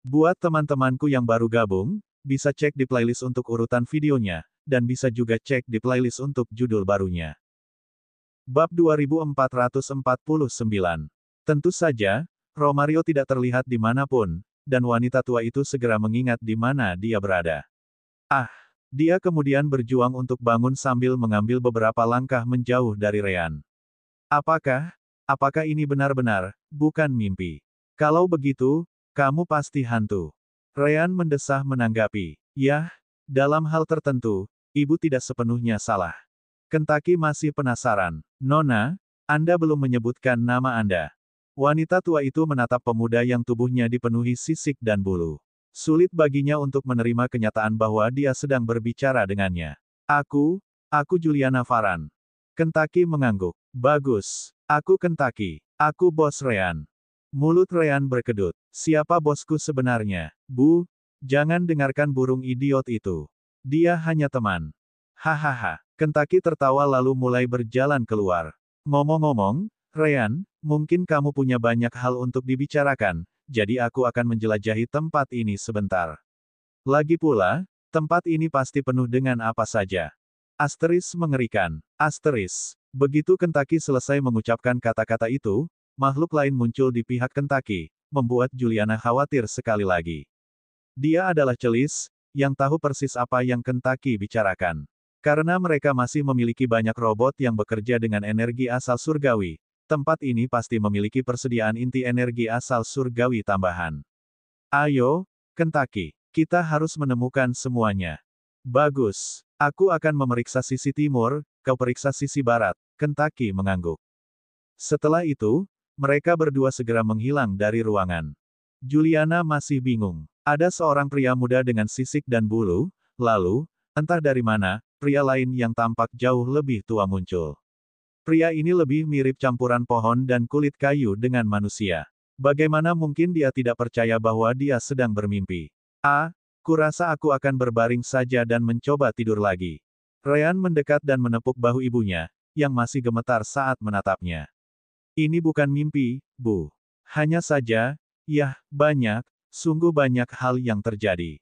Buat teman-temanku yang baru gabung, bisa cek di playlist untuk urutan videonya, dan bisa juga cek di playlist untuk judul barunya. Bab 2449. Tentu saja, Romario tidak terlihat di manapun, dan wanita tua itu segera mengingat di mana dia berada. Ah! Dia kemudian berjuang untuk bangun sambil mengambil beberapa langkah menjauh dari Ryan. Apakah ini benar-benar, bukan mimpi? Kalau begitu, kamu pasti hantu. Ryan mendesah menanggapi. Yah, dalam hal tertentu, ibu tidak sepenuhnya salah. Kentucky masih penasaran. Nona, Anda belum menyebutkan nama Anda. Wanita tua itu menatap pemuda yang tubuhnya dipenuhi sisik dan bulu. Sulit baginya untuk menerima kenyataan bahwa dia sedang berbicara dengannya. Aku Juliana Farhan. Kentucky mengangguk. Bagus. Aku Kentucky. Aku bos Ryan. Mulut Ryan berkedut. Siapa bosku sebenarnya? Bu, jangan dengarkan burung idiot itu. Dia hanya teman. Hahaha. Kentucky tertawa lalu mulai berjalan keluar. Ngomong-ngomong, Ryan, mungkin kamu punya banyak hal untuk dibicarakan, jadi aku akan menjelajahi tempat ini sebentar. Lagi pula, tempat ini pasti penuh dengan apa saja. Asteris mengerikan. Asteris. Begitu Kentucky selesai mengucapkan kata-kata itu, makhluk lain muncul di pihak Kentucky, membuat Juliana khawatir sekali lagi. Dia adalah celis, yang tahu persis apa yang Kentucky bicarakan. Karena mereka masih memiliki banyak robot yang bekerja dengan energi asal surgawi, tempat ini pasti memiliki persediaan inti energi asal surgawi tambahan. Ayo, Kentucky, kita harus menemukan semuanya. Bagus. Aku akan memeriksa sisi timur, kau periksa sisi barat. Kentucky mengangguk. Setelah itu, mereka berdua segera menghilang dari ruangan. Juliana masih bingung. Ada seorang pria muda dengan sisik dan bulu, lalu, entah dari mana, pria lain yang tampak jauh lebih tua muncul. Pria ini lebih mirip campuran pohon dan kulit kayu dengan manusia. Bagaimana mungkin dia tidak percaya bahwa dia sedang bermimpi? Kurasa aku akan berbaring saja dan mencoba tidur lagi. Ryan mendekat dan menepuk bahu ibunya, yang masih gemetar saat menatapnya. Ini bukan mimpi, Bu. Hanya saja, sungguh banyak hal yang terjadi.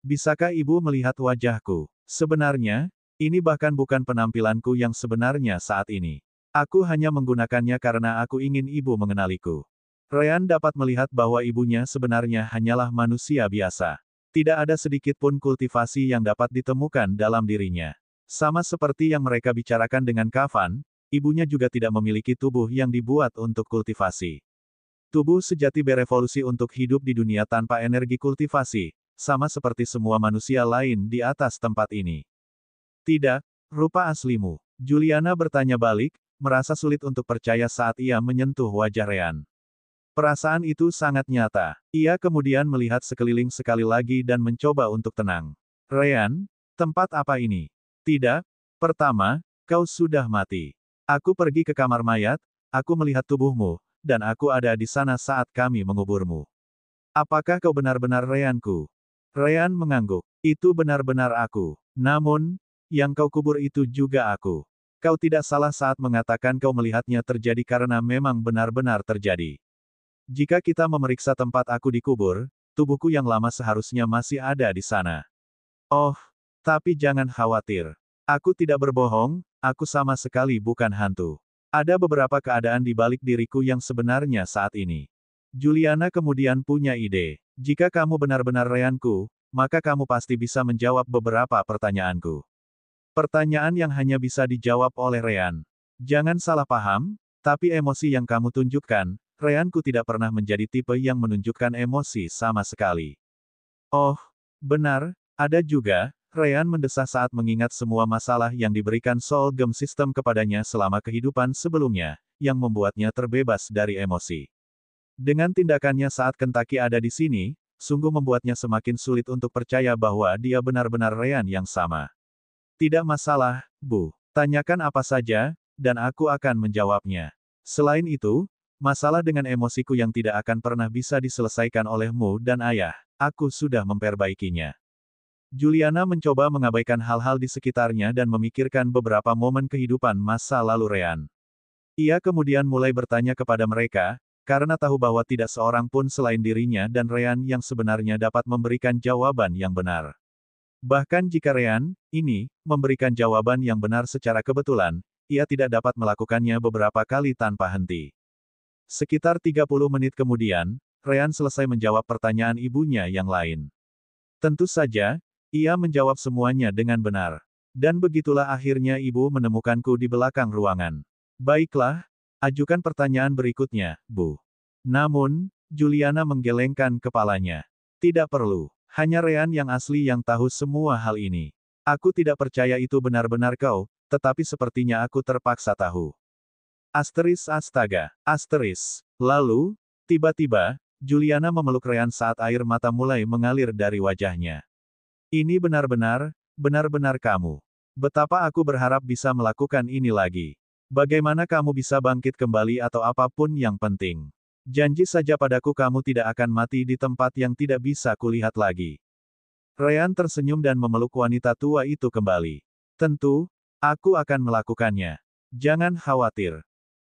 Bisakah ibu melihat wajahku? Sebenarnya, ini bahkan bukan penampilanku yang sebenarnya saat ini. Aku hanya menggunakannya karena aku ingin ibu mengenaliku. Ryan dapat melihat bahwa ibunya sebenarnya hanyalah manusia biasa. Tidak ada sedikit pun kultivasi yang dapat ditemukan dalam dirinya. Sama seperti yang mereka bicarakan dengan Kafan, ibunya juga tidak memiliki tubuh yang dibuat untuk kultivasi. Tubuh sejati berevolusi untuk hidup di dunia tanpa energi kultivasi, sama seperti semua manusia lain di atas tempat ini. Tidak, rupa aslimu. Juliana bertanya balik, merasa sulit untuk percaya saat ia menyentuh wajah Ryan. Perasaan itu sangat nyata. Ia kemudian melihat sekeliling sekali lagi dan mencoba untuk tenang. Ryan, tempat apa ini? Tidak, pertama, kau sudah mati. Aku pergi ke kamar mayat, aku melihat tubuhmu, dan aku ada di sana saat kami menguburmu. Apakah kau benar-benar Ryanku? Ryan mengangguk. Itu benar-benar aku. Namun, yang kau kubur itu juga aku. Kau tidak salah saat mengatakan kau melihatnya terjadi karena memang benar-benar terjadi. Jika kita memeriksa tempat aku dikubur, tubuhku yang lama seharusnya masih ada di sana. Oh, tapi jangan khawatir. Aku tidak berbohong, aku sama sekali bukan hantu. Ada beberapa keadaan di balik diriku yang sebenarnya saat ini. Juliana kemudian punya ide. Jika kamu benar-benar Ryanku, maka kamu pasti bisa menjawab beberapa pertanyaanku. Pertanyaan yang hanya bisa dijawab oleh Ryan. Jangan salah paham, tapi emosi yang kamu tunjukkan, Ryanku tidak pernah menjadi tipe yang menunjukkan emosi sama sekali. Oh, benar, ada juga, Ryan mendesah saat mengingat semua masalah yang diberikan Soul Gem System kepadanya selama kehidupan sebelumnya, yang membuatnya terbebas dari emosi. Dengan tindakannya saat Kentucky ada di sini, sungguh membuatnya semakin sulit untuk percaya bahwa dia benar-benar Ryan yang sama. Tidak masalah, Bu. Tanyakan apa saja, dan aku akan menjawabnya. Selain itu, masalah dengan emosiku yang tidak akan pernah bisa diselesaikan olehmu dan ayah, aku sudah memperbaikinya. Juliana mencoba mengabaikan hal-hal di sekitarnya dan memikirkan beberapa momen kehidupan masa lalu Ryan. Ia kemudian mulai bertanya kepada mereka, karena tahu bahwa tidak seorang pun selain dirinya dan Ryan yang sebenarnya dapat memberikan jawaban yang benar. Bahkan jika Ryan, ini, memberikan jawaban yang benar secara kebetulan, ia tidak dapat melakukannya beberapa kali tanpa henti. Sekitar 30 menit kemudian, Ryan selesai menjawab pertanyaan ibunya yang lain. Tentu saja, ia menjawab semuanya dengan benar. Dan begitulah akhirnya ibu menemukanku di belakang ruangan. Baiklah, ajukan pertanyaan berikutnya, Bu. Namun, Juliana menggelengkan kepalanya. Tidak perlu. Hanya Ryan yang asli yang tahu semua hal ini. Aku tidak percaya itu benar-benar kau, tetapi sepertinya aku terpaksa tahu. Astaga. Lalu, tiba-tiba, Juliana memeluk Ryan saat air mata mulai mengalir dari wajahnya. Ini benar-benar kamu. Betapa aku berharap bisa melakukan ini lagi. Bagaimana kamu bisa bangkit kembali atau apapun yang penting. Janji saja padaku kamu tidak akan mati di tempat yang tidak bisa kulihat lagi. Ryan tersenyum dan memeluk wanita tua itu kembali. Tentu, aku akan melakukannya. Jangan khawatir.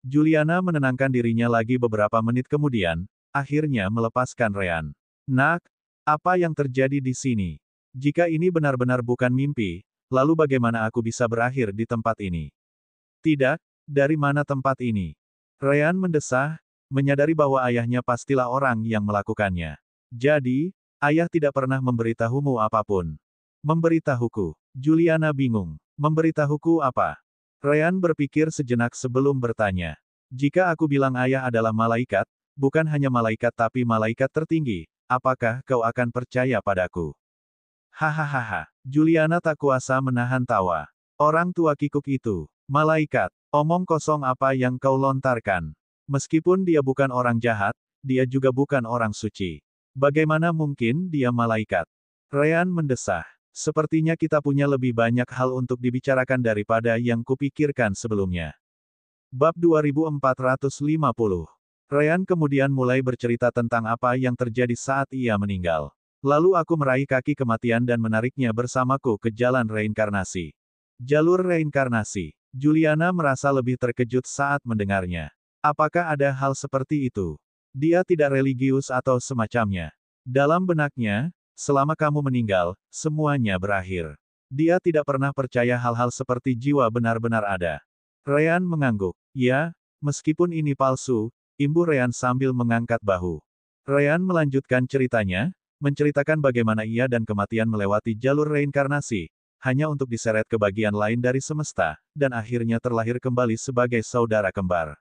Juliana menenangkan dirinya lagi beberapa menit kemudian, akhirnya melepaskan Ryan. Nak, apa yang terjadi di sini? Jika ini benar-benar bukan mimpi, lalu bagaimana aku bisa berakhir di tempat ini? Tidak, dari mana tempat ini? Ryan mendesah, menyadari bahwa ayahnya pastilah orang yang melakukannya. Jadi, ayah tidak pernah memberitahumu apapun. Memberitahuku. Juliana bingung. Memberitahuku apa? Ryan berpikir sejenak sebelum bertanya. Jika aku bilang ayah adalah malaikat, bukan hanya malaikat tapi malaikat tertinggi, apakah kau akan percaya padaku? Hahaha. Juliana tak kuasa menahan tawa. Orang tua kikuk itu. Malaikat. Omong kosong apa yang kau lontarkan. Meskipun dia bukan orang jahat, dia juga bukan orang suci. Bagaimana mungkin dia malaikat? Ryan mendesah. Sepertinya kita punya lebih banyak hal untuk dibicarakan daripada yang kupikirkan sebelumnya. Bab 2450. Ryan kemudian mulai bercerita tentang apa yang terjadi saat ia meninggal. Lalu aku meraih kaki kematian dan menariknya bersamaku ke jalan reinkarnasi. Jalur reinkarnasi. Juliana merasa lebih terkejut saat mendengarnya. Apakah ada hal seperti itu? Dia tidak religius atau semacamnya. Dalam benaknya, selama kamu meninggal, semuanya berakhir. Dia tidak pernah percaya hal-hal seperti jiwa benar-benar ada. Ryan mengangguk. Ya, meskipun ini palsu, imbuh Ryan sambil mengangkat bahu. Ryan melanjutkan ceritanya, menceritakan bagaimana ia dan kematian melewati jalur reinkarnasi, hanya untuk diseret ke bagian lain dari semesta, dan akhirnya terlahir kembali sebagai saudara kembar.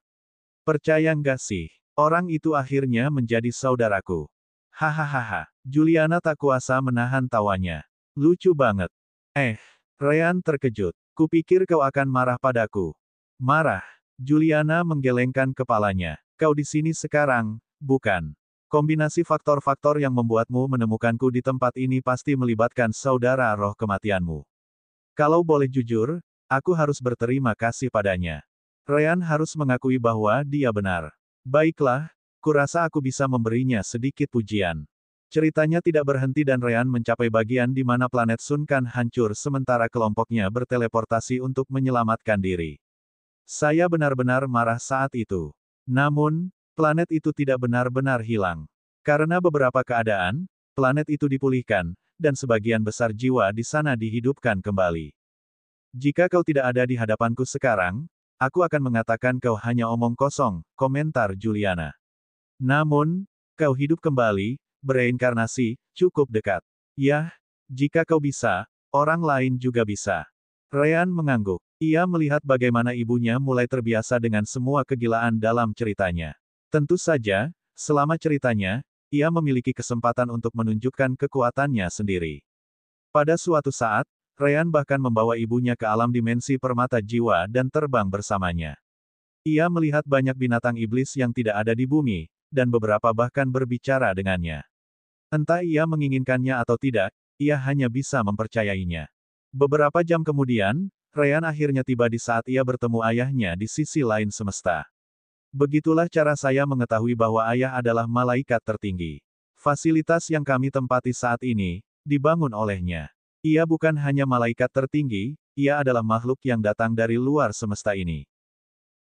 Percaya nggak sih? Orang itu akhirnya menjadi saudaraku. Hahaha. Juliana tak kuasa menahan tawanya. Lucu banget. Ryan terkejut. Kupikir kau akan marah padaku. Marah. Juliana menggelengkan kepalanya. Kau di sini sekarang, bukan? Kombinasi faktor-faktor yang membuatmu menemukanku di tempat ini pasti melibatkan saudara roh kematianmu. Kalau boleh jujur, aku harus berterima kasih padanya. Ryan harus mengakui bahwa dia benar. Baiklah, kurasa aku bisa memberinya sedikit pujian. Ceritanya tidak berhenti dan Ryan mencapai bagian di mana planet Sunkan hancur sementara kelompoknya berteleportasi untuk menyelamatkan diri. Saya benar-benar marah saat itu. Namun, planet itu tidak benar-benar hilang. Karena beberapa keadaan, planet itu dipulihkan, dan sebagian besar jiwa di sana dihidupkan kembali. Jika kau tidak ada di hadapanku sekarang, aku akan mengatakan kau hanya omong kosong, komentar Juliana. Namun, kau hidup kembali, bereinkarnasi, cukup dekat. Yah, jika kau bisa, orang lain juga bisa. Ryan mengangguk. Ia melihat bagaimana ibunya mulai terbiasa dengan semua kegilaan dalam ceritanya. Tentu saja, selama ceritanya, ia memiliki kesempatan untuk menunjukkan kekuatannya sendiri. Pada suatu saat, Ryan bahkan membawa ibunya ke alam dimensi permata jiwa dan terbang bersamanya. Ia melihat banyak binatang iblis yang tidak ada di bumi, dan beberapa bahkan berbicara dengannya. Entah ia menginginkannya atau tidak, ia hanya bisa mempercayainya. Beberapa jam kemudian, Ryan akhirnya tiba di saat ia bertemu ayahnya di sisi lain semesta. Begitulah cara saya mengetahui bahwa ayah adalah malaikat tertinggi. Fasilitas yang kami tempati saat ini, dibangun olehnya. Ia bukan hanya malaikat tertinggi, ia adalah makhluk yang datang dari luar semesta ini.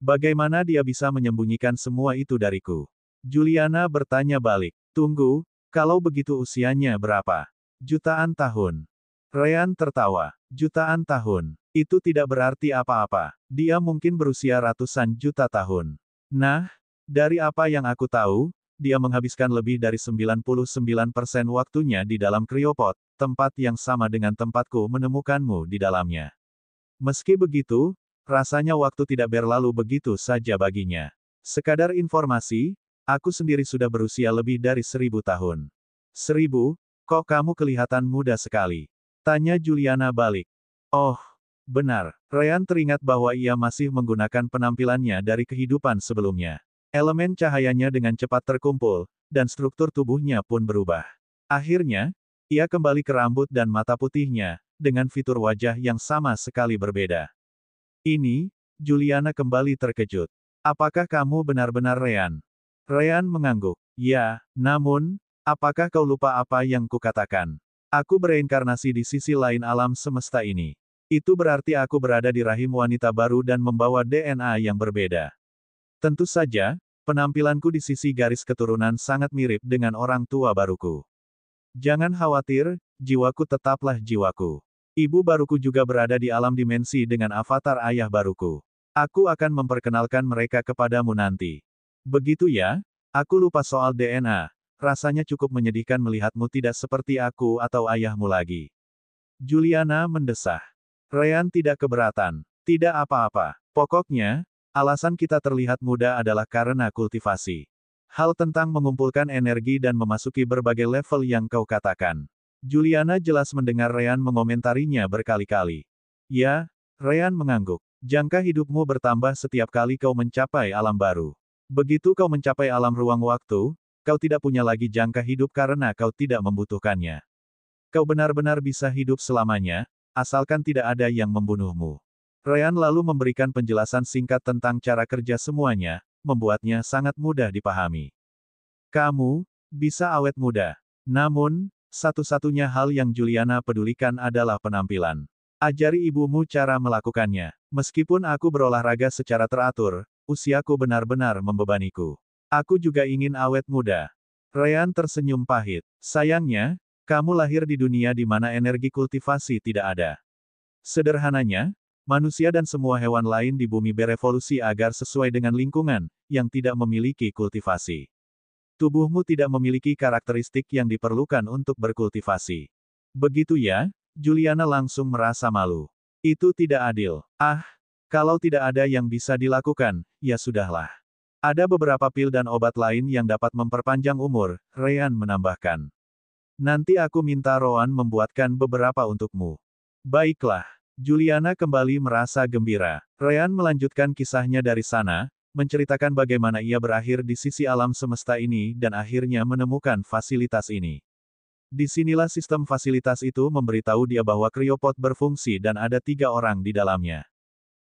Bagaimana dia bisa menyembunyikan semua itu dariku? Juliana bertanya balik. Tunggu, kalau begitu usianya berapa? Jutaan tahun. Ryan tertawa. Jutaan tahun. Itu tidak berarti apa-apa. Dia mungkin berusia ratusan juta tahun. Nah, dari apa yang aku tahu, dia menghabiskan lebih dari 99% waktunya di dalam cryopod, tempat yang sama dengan tempatku menemukanmu di dalamnya. Meski begitu, rasanya waktu tidak berlalu begitu saja baginya. Sekadar informasi, aku sendiri sudah berusia lebih dari 1000 tahun. 1000? Kok kamu kelihatan muda sekali? Tanya Juliana balik. Oh, benar. Ryan teringat bahwa ia masih menggunakan penampilannya dari kehidupan sebelumnya. Elemen cahayanya dengan cepat terkumpul, dan struktur tubuhnya pun berubah. Akhirnya, ia kembali ke rambut dan mata putihnya, dengan fitur wajah yang sama sekali berbeda. Ini, Juliana kembali terkejut. Apakah kamu benar-benar Ryan? Ryan mengangguk. Ya, namun, apakah kau lupa apa yang kukatakan? Aku bereinkarnasi di sisi lain alam semesta ini. Itu berarti aku berada di rahim wanita baru dan membawa DNA yang berbeda. Tentu saja, penampilanku di sisi garis keturunan sangat mirip dengan orang tua baruku. Jangan khawatir, jiwaku tetaplah jiwaku. Ibu baruku juga berada di alam dimensi dengan avatar ayah baruku. Aku akan memperkenalkan mereka kepadamu nanti. Begitu ya? Aku lupa soal DNA. Rasanya cukup menyedihkan melihatmu tidak seperti aku atau ayahmu lagi. Juliana mendesah. Ryan tidak keberatan. Tidak apa-apa. Pokoknya, alasan kita terlihat muda adalah karena kultivasi. Hal tentang mengumpulkan energi dan memasuki berbagai level yang kau katakan. Juliana jelas mendengar Ryan mengomentarinya berkali-kali. Ya, Ryan mengangguk. Jangka hidupmu bertambah setiap kali kau mencapai alam baru. Begitu kau mencapai alam ruang waktu, kau tidak punya lagi jangka hidup karena kau tidak membutuhkannya. Kau benar-benar bisa hidup selamanya, asalkan tidak ada yang membunuhmu. Ryan lalu memberikan penjelasan singkat tentang cara kerja semuanya, membuatnya sangat mudah dipahami. Kamu bisa awet muda. Namun, satu-satunya hal yang Juliana pedulikan adalah penampilan. Ajari ibumu cara melakukannya. Meskipun aku berolahraga secara teratur, usiaku benar-benar membebaniku. Aku juga ingin awet muda. Ryan tersenyum pahit. Sayangnya, kamu lahir di dunia di mana energi kultivasi tidak ada. Sederhananya, manusia dan semua hewan lain di bumi berevolusi agar sesuai dengan lingkungan, yang tidak memiliki kultivasi. Tubuhmu tidak memiliki karakteristik yang diperlukan untuk berkultivasi. Begitu ya? Juliana langsung merasa malu. Itu tidak adil. Ah, kalau tidak ada yang bisa dilakukan, ya sudahlah. Ada beberapa pil dan obat lain yang dapat memperpanjang umur, Ryan menambahkan. Nanti aku minta Rowan membuatkan beberapa untukmu. Baiklah. Juliana kembali merasa gembira. Ryan melanjutkan kisahnya dari sana, menceritakan bagaimana ia berakhir di sisi alam semesta ini dan akhirnya menemukan fasilitas ini. Disinilah sistem fasilitas itu memberitahu dia bahwa cryopod berfungsi dan ada 3 orang di dalamnya.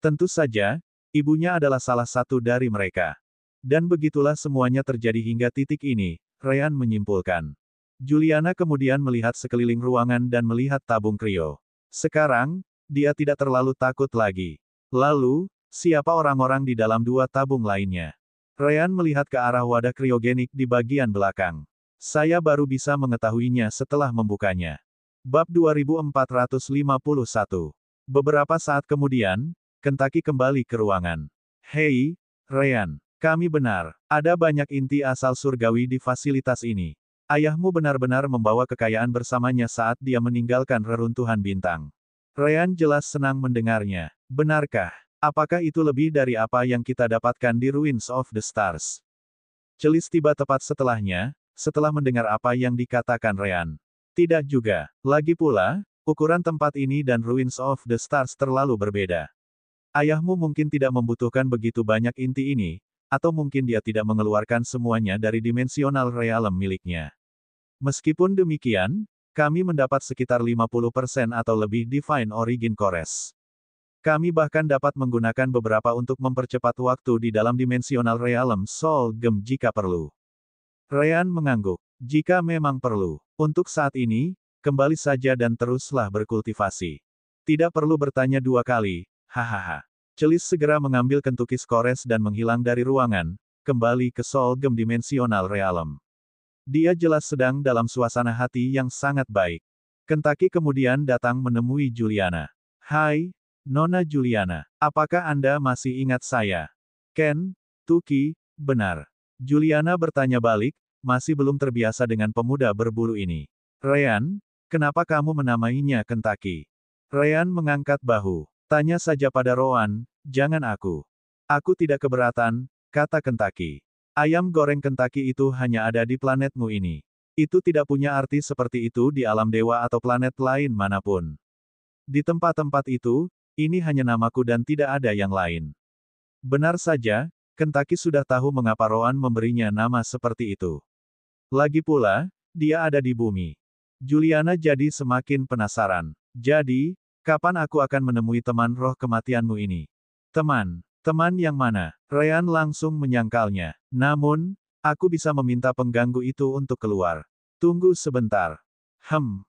Tentu saja, ibunya adalah salah satu dari mereka. Dan begitulah semuanya terjadi hingga titik ini, Ryan menyimpulkan. Juliana kemudian melihat sekeliling ruangan dan melihat tabung kryo. Sekarang, dia tidak terlalu takut lagi. Lalu, siapa orang-orang di dalam 2 tabung lainnya? Ryan melihat ke arah wadah kriogenik di bagian belakang. Saya baru bisa mengetahuinya setelah membukanya. Bab 2451. Beberapa saat kemudian, Kentucky kembali ke ruangan. Hei, Ryan. Kami benar. Ada banyak inti asal surgawi di fasilitas ini. Ayahmu benar-benar membawa kekayaan bersamanya saat dia meninggalkan reruntuhan bintang. Ryan jelas senang mendengarnya. Benarkah? Apakah itu lebih dari apa yang kita dapatkan di Ruins of the Stars? Celis tiba tepat setelahnya, setelah mendengar apa yang dikatakan Ryan. Tidak juga. Lagi pula, ukuran tempat ini dan Ruins of the Stars terlalu berbeda. Ayahmu mungkin tidak membutuhkan begitu banyak inti ini, atau mungkin dia tidak mengeluarkan semuanya dari dimensional realm miliknya. Meskipun demikian, kami mendapat sekitar 50% atau lebih Divine Origin Cores. Kami bahkan dapat menggunakan beberapa untuk mempercepat waktu di dalam dimensional realm Soul Gem jika perlu. Ryan mengangguk. Jika memang perlu. Untuk saat ini, kembali saja dan teruslah berkultivasi. Tidak perlu bertanya 2 kali, hahaha. Celis segera mengambil kentukis Kores dan menghilang dari ruangan, kembali ke Soul Gem Dimensional Realm. Dia jelas sedang dalam suasana hati yang sangat baik. Kentucky kemudian datang menemui Juliana. Hai, Nona Juliana, apakah Anda masih ingat saya? Ken, Tuki, benar. Juliana bertanya balik, masih belum terbiasa dengan pemuda berbulu ini. Ryan, kenapa kamu menamainya Kentucky? Ryan mengangkat bahu. Tanya saja pada Rowan, jangan aku. Aku tidak keberatan, kata Kentucky. Ayam goreng Kentucky itu hanya ada di planetmu ini. Itu tidak punya arti seperti itu di alam dewa atau planet lain manapun. Di tempat-tempat itu, ini hanya namaku dan tidak ada yang lain. Benar saja, Kentucky sudah tahu mengapa Rowan memberinya nama seperti itu. Lagi pula, dia ada di bumi. Juliana jadi semakin penasaran. Jadi, kapan aku akan menemui teman roh kematianmu ini? Teman yang mana? Ryan langsung menyangkalnya. Namun, aku bisa meminta pengganggu itu untuk keluar. Tunggu sebentar.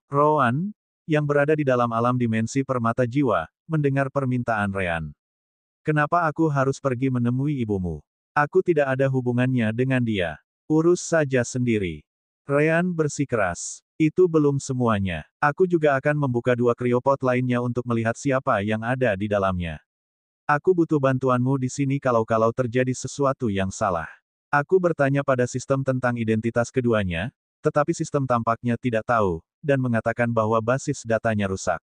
Rowan, yang berada di dalam alam dimensi permata jiwa, mendengar permintaan Ryan. Kenapa aku harus pergi menemui ibumu? Aku tidak ada hubungannya dengan dia. Urus saja sendiri. Ryan bersikeras. Itu belum semuanya. Aku juga akan membuka 2 kriopod lainnya untuk melihat siapa yang ada di dalamnya. Aku butuh bantuanmu di sini kalau terjadi sesuatu yang salah. Aku bertanya pada sistem tentang identitas keduanya, tetapi sistem tampaknya tidak tahu, dan mengatakan bahwa basis datanya rusak.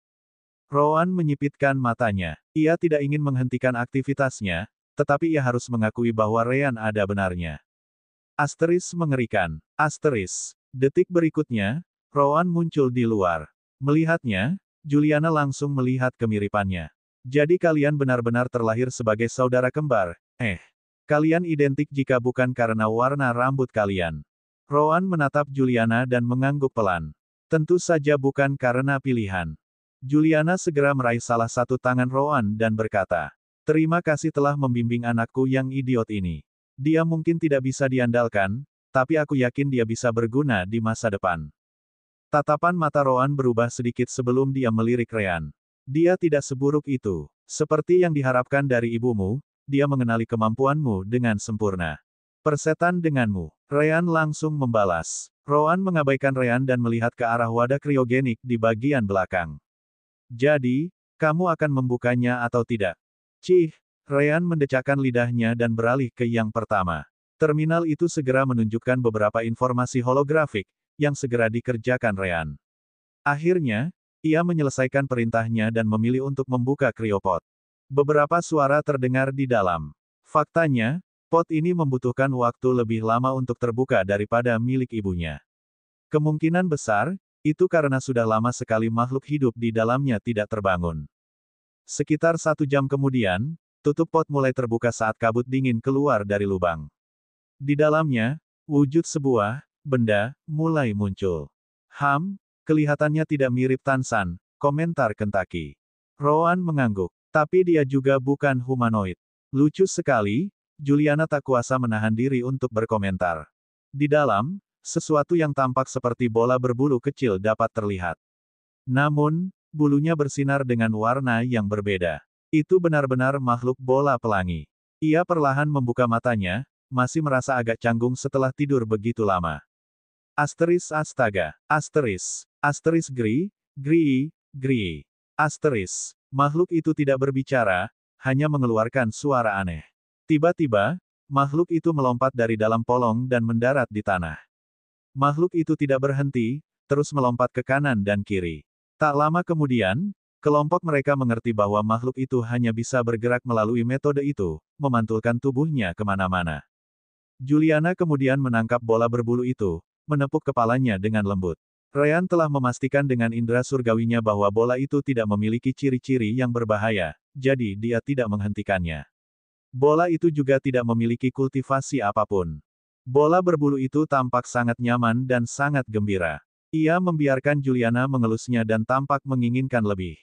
Rowan menyipitkan matanya. Ia tidak ingin menghentikan aktivitasnya, tetapi ia harus mengakui bahwa Ryan ada benarnya. Asteris mengerikan. Asteris. Detik berikutnya, Rowan muncul di luar. Melihatnya, Juliana langsung melihat kemiripannya. Jadi kalian benar-benar terlahir sebagai saudara kembar, Kalian identik jika bukan karena warna rambut kalian. Rowan menatap Juliana dan mengangguk pelan. Tentu saja bukan karena pilihan. Juliana segera meraih salah satu tangan Rowan dan berkata, terima kasih telah membimbing anakku yang idiot ini. Dia mungkin tidak bisa diandalkan, tapi aku yakin dia bisa berguna di masa depan. Tatapan mata Rowan berubah sedikit sebelum dia melirik Ryan. Dia tidak seburuk itu. Seperti yang diharapkan dari ibumu, dia mengenali kemampuanmu dengan sempurna. Persetan denganmu. Ryan langsung membalas. Rowan mengabaikan Ryan dan melihat ke arah wadah kriogenik di bagian belakang. Jadi, kamu akan membukanya atau tidak? Ryan mendecakkan lidahnya dan beralih ke yang pertama. Terminal itu segera menunjukkan beberapa informasi holografik, yang segera dikerjakan Ryan. Akhirnya, ia menyelesaikan perintahnya dan memilih untuk membuka kriopod. Beberapa suara terdengar di dalam. Faktanya, pot ini membutuhkan waktu lebih lama untuk terbuka daripada milik ibunya. Kemungkinan besar, itu karena sudah lama sekali makhluk hidup di dalamnya tidak terbangun. Sekitar 1 jam kemudian, tutup pot mulai terbuka saat kabut dingin keluar dari lubang. Di dalamnya, wujud sebuah benda mulai muncul. Kelihatannya tidak mirip Tansan, komentar Kentucky. Rowan mengangguk. Tapi dia juga bukan humanoid. Lucu sekali, Juliana tak kuasa menahan diri untuk berkomentar. Di dalam, sesuatu yang tampak seperti bola berbulu kecil dapat terlihat. Namun, bulunya bersinar dengan warna yang berbeda. Itu benar-benar makhluk bola pelangi. Ia perlahan membuka matanya, masih merasa agak canggung setelah tidur begitu lama. Astaga. Gri. Makhluk itu tidak berbicara, hanya mengeluarkan suara aneh. Tiba-tiba, makhluk itu melompat dari dalam polong dan mendarat di tanah. Makhluk itu tidak berhenti, terus melompat ke kanan dan kiri. Tak lama kemudian, kelompok mereka mengerti bahwa makhluk itu hanya bisa bergerak melalui metode itu, memantulkan tubuhnya kemana-mana. Juliana kemudian menangkap bola berbulu itu, menepuk kepalanya dengan lembut. Ryan telah memastikan dengan indera surgawinya bahwa bola itu tidak memiliki ciri-ciri yang berbahaya, jadi dia tidak menghentikannya. Bola itu juga tidak memiliki kultivasi apapun. Bola berbulu itu tampak sangat nyaman dan sangat gembira. Ia membiarkan Juliana mengelusnya dan tampak menginginkan lebih.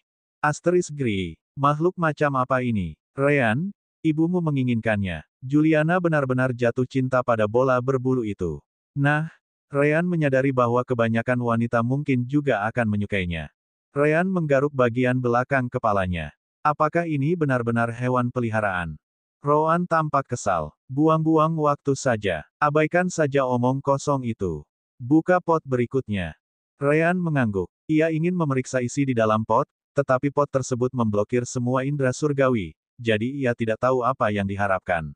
Gri. Makhluk macam apa ini? Ryan, ibumu menginginkannya. Juliana benar-benar jatuh cinta pada bola berbulu itu. Nah, Ryan menyadari bahwa kebanyakan wanita mungkin juga akan menyukainya. Ryan menggaruk bagian belakang kepalanya. Apakah ini benar-benar hewan peliharaan? Roan tampak kesal. Buang-buang waktu saja. Abaikan saja omong kosong itu. Buka pot berikutnya. Ryan mengangguk. Ia ingin memeriksa isi di dalam pot, tetapi pot tersebut memblokir semua indera surgawi, jadi ia tidak tahu apa yang diharapkan.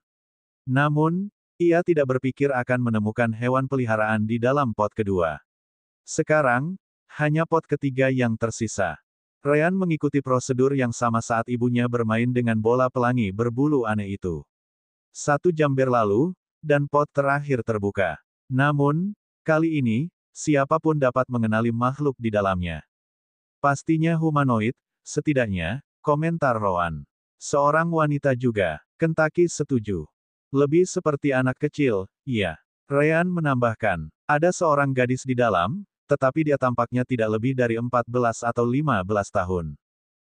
Namun, ia tidak berpikir akan menemukan hewan peliharaan di dalam pot kedua. Sekarang, hanya pot ketiga yang tersisa. Ryan mengikuti prosedur yang sama saat ibunya bermain dengan bola pelangi berbulu aneh itu. 1 jam berlalu, dan pot terakhir terbuka. Namun, kali ini, siapapun dapat mengenali makhluk di dalamnya. Pastinya humanoid, setidaknya, komentar Rowan. Seorang wanita juga. Kentucky setuju. Lebih seperti anak kecil, iya. Ryan menambahkan, ada seorang gadis di dalam, tetapi dia tampaknya tidak lebih dari 14 atau 15 tahun.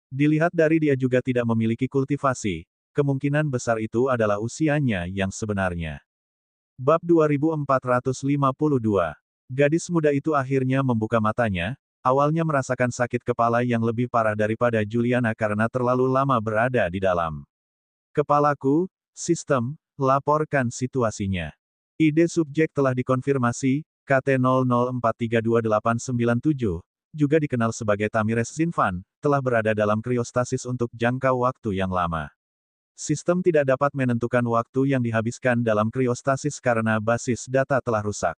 Dilihat dari dia juga tidak memiliki kultivasi, kemungkinan besar itu adalah usianya yang sebenarnya. Bab 2452. Gadis muda itu akhirnya membuka matanya, awalnya merasakan sakit kepala yang lebih parah daripada Juliana karena terlalu lama berada di dalam. Kepalaku, sistem, laporkan situasinya. Ide subjek telah dikonfirmasi, KT00432897, juga dikenal sebagai Tamires Zinfan, telah berada dalam kriostasis untuk jangka waktu yang lama. Sistem tidak dapat menentukan waktu yang dihabiskan dalam kriostasis karena basis data telah rusak.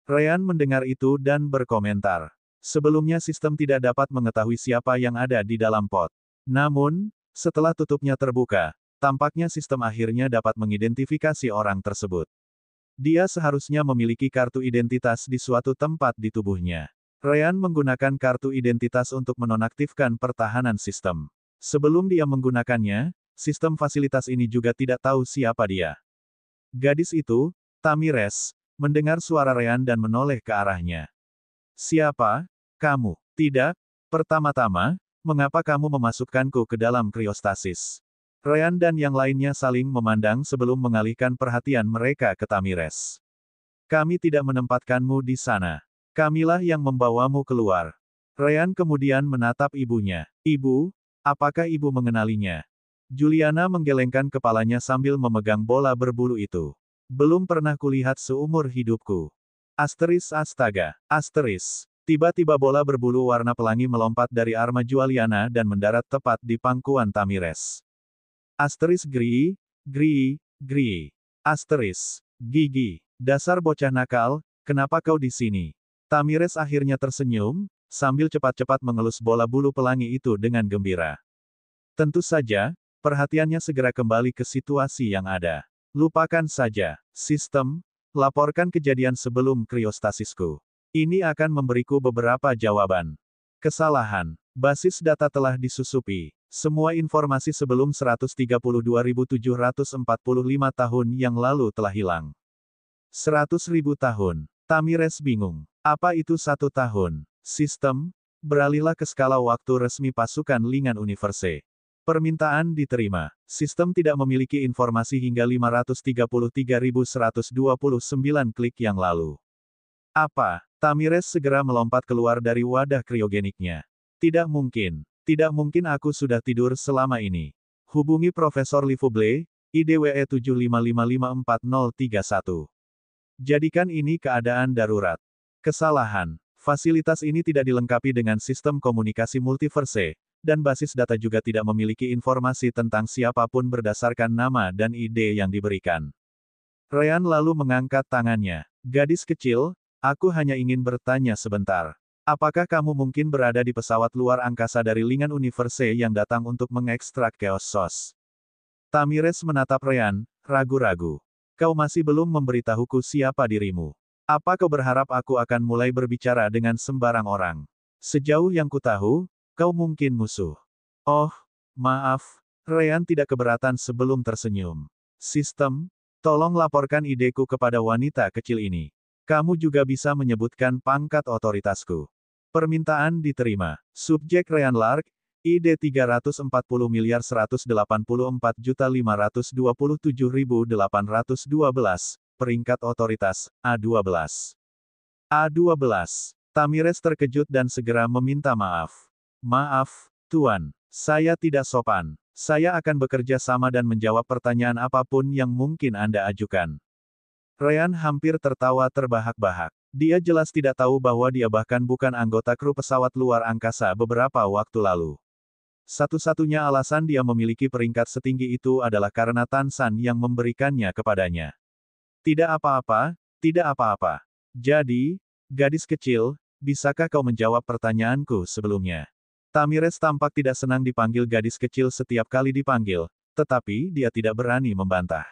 Ryan mendengar itu dan berkomentar. Sebelumnya sistem tidak dapat mengetahui siapa yang ada di dalam pot. Namun, setelah tutupnya terbuka, tampaknya sistem akhirnya dapat mengidentifikasi orang tersebut. Dia seharusnya memiliki kartu identitas di suatu tempat di tubuhnya. Ryan menggunakan kartu identitas untuk menonaktifkan pertahanan sistem. Sebelum dia menggunakannya, sistem fasilitas ini juga tidak tahu siapa dia. Gadis itu, Tamires, mendengar suara Ryan dan menoleh ke arahnya. Siapa? Kamu? Tidak. Pertama-tama, mengapa kamu memasukkanku ke dalam kriostasis? Ryan dan yang lainnya saling memandang sebelum mengalihkan perhatian mereka ke Tamires. Kami tidak menempatkanmu di sana. Kamilah yang membawamu keluar. Ryan kemudian menatap ibunya. Ibu, apakah ibu mengenalinya? Juliana menggelengkan kepalanya sambil memegang bola berbulu itu. Belum pernah kulihat seumur hidupku. Asteris astaga. Asteris. Tiba-tiba bola berbulu warna pelangi melompat dari arma Juliana dan mendarat tepat di pangkuan Tamires. Asteris gri. Asteris. Gigi. Dasar bocah nakal, kenapa kau di sini? Tamires akhirnya tersenyum, sambil cepat-cepat mengelus bola bulu pelangi itu dengan gembira. Tentu saja, perhatiannya segera kembali ke situasi yang ada. Lupakan saja, sistem, laporkan kejadian sebelum kriostasisku. Ini akan memberiku beberapa jawaban. Kesalahan. Basis data telah disusupi. Semua informasi sebelum 132.745 tahun yang lalu telah hilang. 100.000 tahun. Tamires bingung. Apa itu 1 tahun? Sistem, beralihlah ke skala waktu resmi pasukan Lingan Universe. Permintaan diterima. Sistem tidak memiliki informasi hingga 533.129 klik yang lalu. Apa? Tamires segera melompat keluar dari wadah kriogeniknya. Tidak mungkin. Tidak mungkin aku sudah tidur selama ini. Hubungi Profesor Livouble, IDWE 75554031. Jadikan ini keadaan darurat. Kesalahan. Fasilitas ini tidak dilengkapi dengan sistem komunikasi multiverse, dan basis data juga tidak memiliki informasi tentang siapapun berdasarkan nama dan ide yang diberikan. Ryan lalu mengangkat tangannya. Gadis kecil, aku hanya ingin bertanya sebentar. Apakah kamu mungkin berada di pesawat luar angkasa dari Lingan Universe yang datang untuk mengekstrak Chaos Sauce? Tamires menatap Ryan, ragu-ragu. Kau masih belum memberitahuku siapa dirimu. Apa kau berharap aku akan mulai berbicara dengan sembarang orang? Sejauh yang kutahu, kau mungkin musuh. Oh, maaf. Ryan tidak keberatan sebelum tersenyum. Sistem, tolong laporkan ideku kepada wanita kecil ini. Kamu juga bisa menyebutkan pangkat otoritasku. Permintaan diterima. Subjek Ryan Lark, ID 384.584.527.812, peringkat otoritas, A12. A12. Tamires terkejut dan segera meminta maaf. Maaf, Tuan. Saya tidak sopan. Saya akan bekerja sama dan menjawab pertanyaan apapun yang mungkin Anda ajukan. Ryan hampir tertawa terbahak-bahak. Dia jelas tidak tahu bahwa dia bahkan bukan anggota kru pesawat luar angkasa beberapa waktu lalu. Satu-satunya alasan dia memiliki peringkat setinggi itu adalah karena Tan San yang memberikannya kepadanya. Tidak apa-apa, tidak apa-apa. Jadi, gadis kecil, bisakah kau menjawab pertanyaanku sebelumnya? Tamires tampak tidak senang dipanggil gadis kecil setiap kali dipanggil, tetapi dia tidak berani membantah.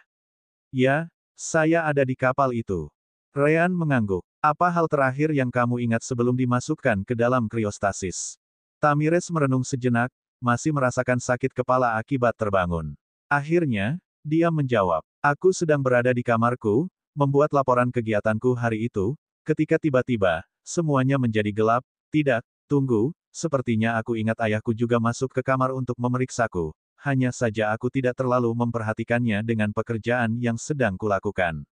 Ya, saya ada di kapal itu. Ryan mengangguk. Apa hal terakhir yang kamu ingat sebelum dimasukkan ke dalam kriostasis? Tamires merenung sejenak, masih merasakan sakit kepala akibat terbangun. Akhirnya, dia menjawab, aku sedang berada di kamarku, membuat laporan kegiatanku hari itu, ketika tiba-tiba, semuanya menjadi gelap. Tidak, tunggu, sepertinya aku ingat ayahku juga masuk ke kamar untuk memeriksaku, hanya saja aku tidak terlalu memperhatikannya dengan pekerjaan yang sedang kulakukan.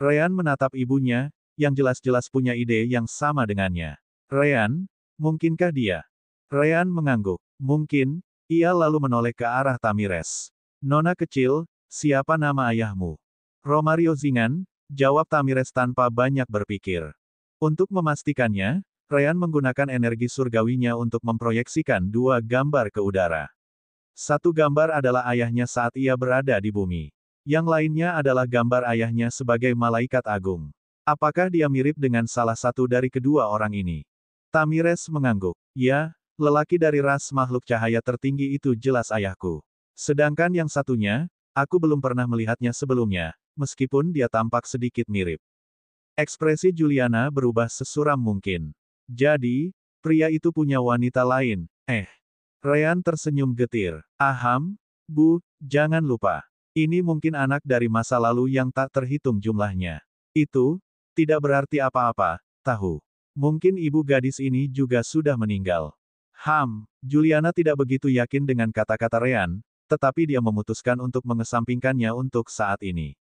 Ryan menatap ibunya, yang jelas-jelas punya ide yang sama dengannya. Ryan, mungkinkah dia? Ryan mengangguk. Mungkin. Ia lalu menoleh ke arah Tamires. Nona kecil, siapa nama ayahmu? Romario Zingan, jawab Tamires tanpa banyak berpikir. Untuk memastikannya, Ryan menggunakan energi surgawinya untuk memproyeksikan dua gambar ke udara. Satu gambar adalah ayahnya saat ia berada di bumi. Yang lainnya adalah gambar ayahnya sebagai malaikat agung. Apakah dia mirip dengan salah satu dari kedua orang ini? Tamires mengangguk. Ya, lelaki dari ras makhluk cahaya tertinggi itu jelas ayahku. Sedangkan yang satunya, aku belum pernah melihatnya sebelumnya, meskipun dia tampak sedikit mirip. Ekspresi Juliana berubah sesuram mungkin. Jadi, pria itu punya wanita lain. Ryan tersenyum getir. Aham, Bu, jangan lupa. Ini mungkin anak dari masa lalu yang tak terhitung jumlahnya. Itu, tidak berarti apa-apa, tahu. Mungkin ibu gadis ini juga sudah meninggal. Juliana tidak begitu yakin dengan kata-kata Ryan, tetapi dia memutuskan untuk mengesampingkannya untuk saat ini.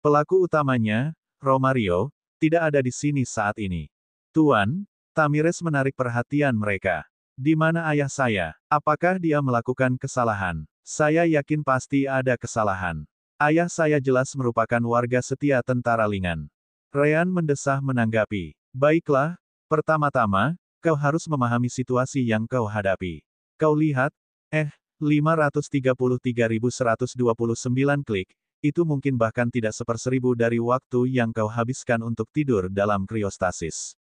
Pelaku utamanya, Romario, tidak ada di sini saat ini. Tuan, Tamires menarik perhatian mereka. Di mana ayah saya? Apakah dia melakukan kesalahan? Saya yakin pasti ada kesalahan. Ayah saya jelas merupakan warga setia tentara Lingan. Ryan mendesah menanggapi. Baiklah, pertama-tama, kau harus memahami situasi yang kau hadapi. Kau lihat, 533.129 klik, itu mungkin bahkan tidak seperseribu dari waktu yang kau habiskan untuk tidur dalam kriostasis.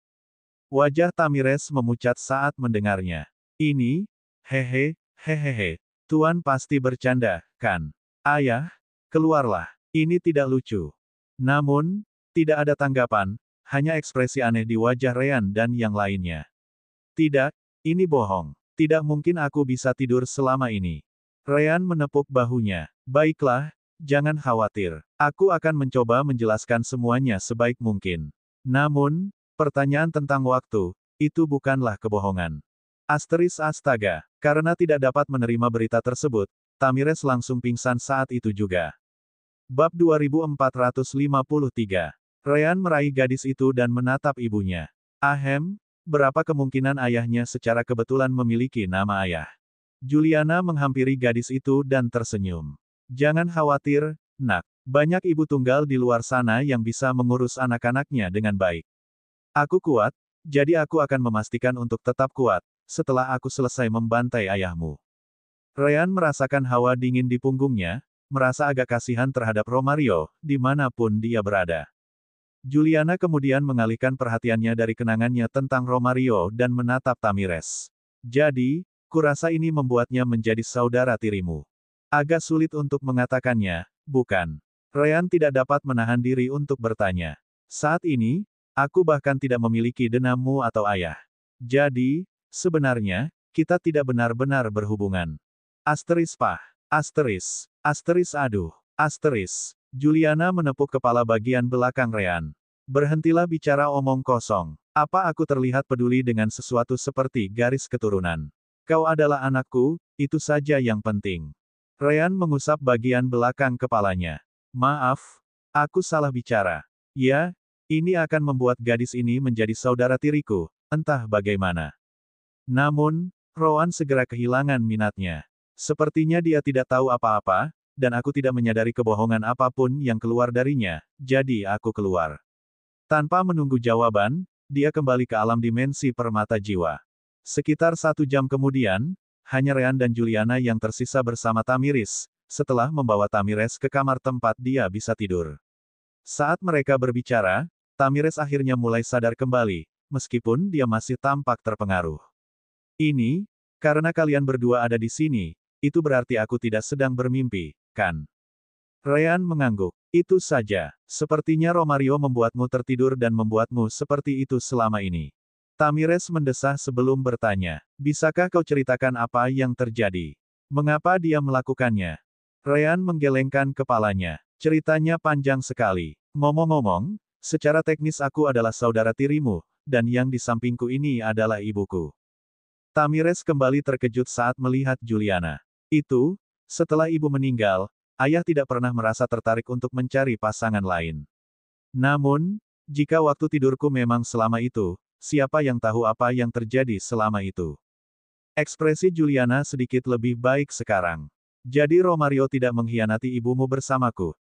Wajah Tamires memucat saat mendengarnya. Ini, hehehe, Tuan pasti bercanda, kan? Ayah, keluarlah. Ini tidak lucu. Namun, tidak ada tanggapan, hanya ekspresi aneh di wajah Ryan dan yang lainnya. Tidak, ini bohong. Tidak mungkin aku bisa tidur selama ini. Ryan menepuk bahunya. Baiklah, jangan khawatir. Aku akan mencoba menjelaskan semuanya sebaik mungkin. Namun, pertanyaan tentang waktu, itu bukanlah kebohongan. Astaga, karena tidak dapat menerima berita tersebut, Tamires langsung pingsan saat itu juga. Bab 2453. Ryan meraih gadis itu dan menatap ibunya. Berapa kemungkinan ayahnya secara kebetulan memiliki nama ayah? Juliana menghampiri gadis itu dan tersenyum. Jangan khawatir, nak. Banyak ibu tunggal di luar sana yang bisa mengurus anak-anaknya dengan baik. Aku kuat, jadi aku akan memastikan untuk tetap kuat, setelah aku selesai membantai ayahmu. Ryan merasakan hawa dingin di punggungnya, merasa agak kasihan terhadap Romario, dimanapun dia berada. Juliana kemudian mengalihkan perhatiannya dari kenangannya tentang Romario dan menatap Tamires. Jadi, kurasa ini membuatnya menjadi saudara tirimu. Agak sulit untuk mengatakannya, bukan? Ryan tidak dapat menahan diri untuk bertanya. Saat ini, aku bahkan tidak memiliki denammu atau ayah. Jadi, sebenarnya, kita tidak benar-benar berhubungan. Juliana menepuk kepala bagian belakang Ryan. Berhentilah bicara omong kosong. Apa aku terlihat peduli dengan sesuatu seperti garis keturunan? Kau adalah anakku, itu saja yang penting. Ryan mengusap bagian belakang kepalanya. Maaf, aku salah bicara. Ya, ini akan membuat gadis ini menjadi saudara tiriku, entah bagaimana. Namun, Rowan segera kehilangan minatnya. Sepertinya dia tidak tahu apa-apa, dan aku tidak menyadari kebohongan apapun yang keluar darinya, jadi aku keluar. Tanpa menunggu jawaban, dia kembali ke alam dimensi permata jiwa. Sekitar 1 jam kemudian, hanya Ryan dan Juliana yang tersisa bersama Tamiris, setelah membawa Tamiris ke kamar tempat dia bisa tidur. Saat mereka berbicara, Tamiris akhirnya mulai sadar kembali, meskipun dia masih tampak terpengaruh. Ini, karena kalian berdua ada di sini, itu berarti aku tidak sedang bermimpi, kan? Ryan mengangguk. Itu saja. Sepertinya Romario membuatmu tertidur dan membuatmu seperti itu selama ini. Tamires mendesah sebelum bertanya. Bisakah kau ceritakan apa yang terjadi? Mengapa dia melakukannya? Ryan menggelengkan kepalanya. Ceritanya panjang sekali. Ngomong-ngomong, secara teknis aku adalah saudara tirimu, dan yang di sampingku ini adalah ibuku. Tamires kembali terkejut saat melihat Juliana. Itu, setelah ibu meninggal, ayah tidak pernah merasa tertarik untuk mencari pasangan lain. Namun, jika waktu tidurku memang selama itu, siapa yang tahu apa yang terjadi selama itu? Ekspresi Juliana sedikit lebih baik sekarang. Jadi Romario tidak mengkhianati ibumu bersamaku.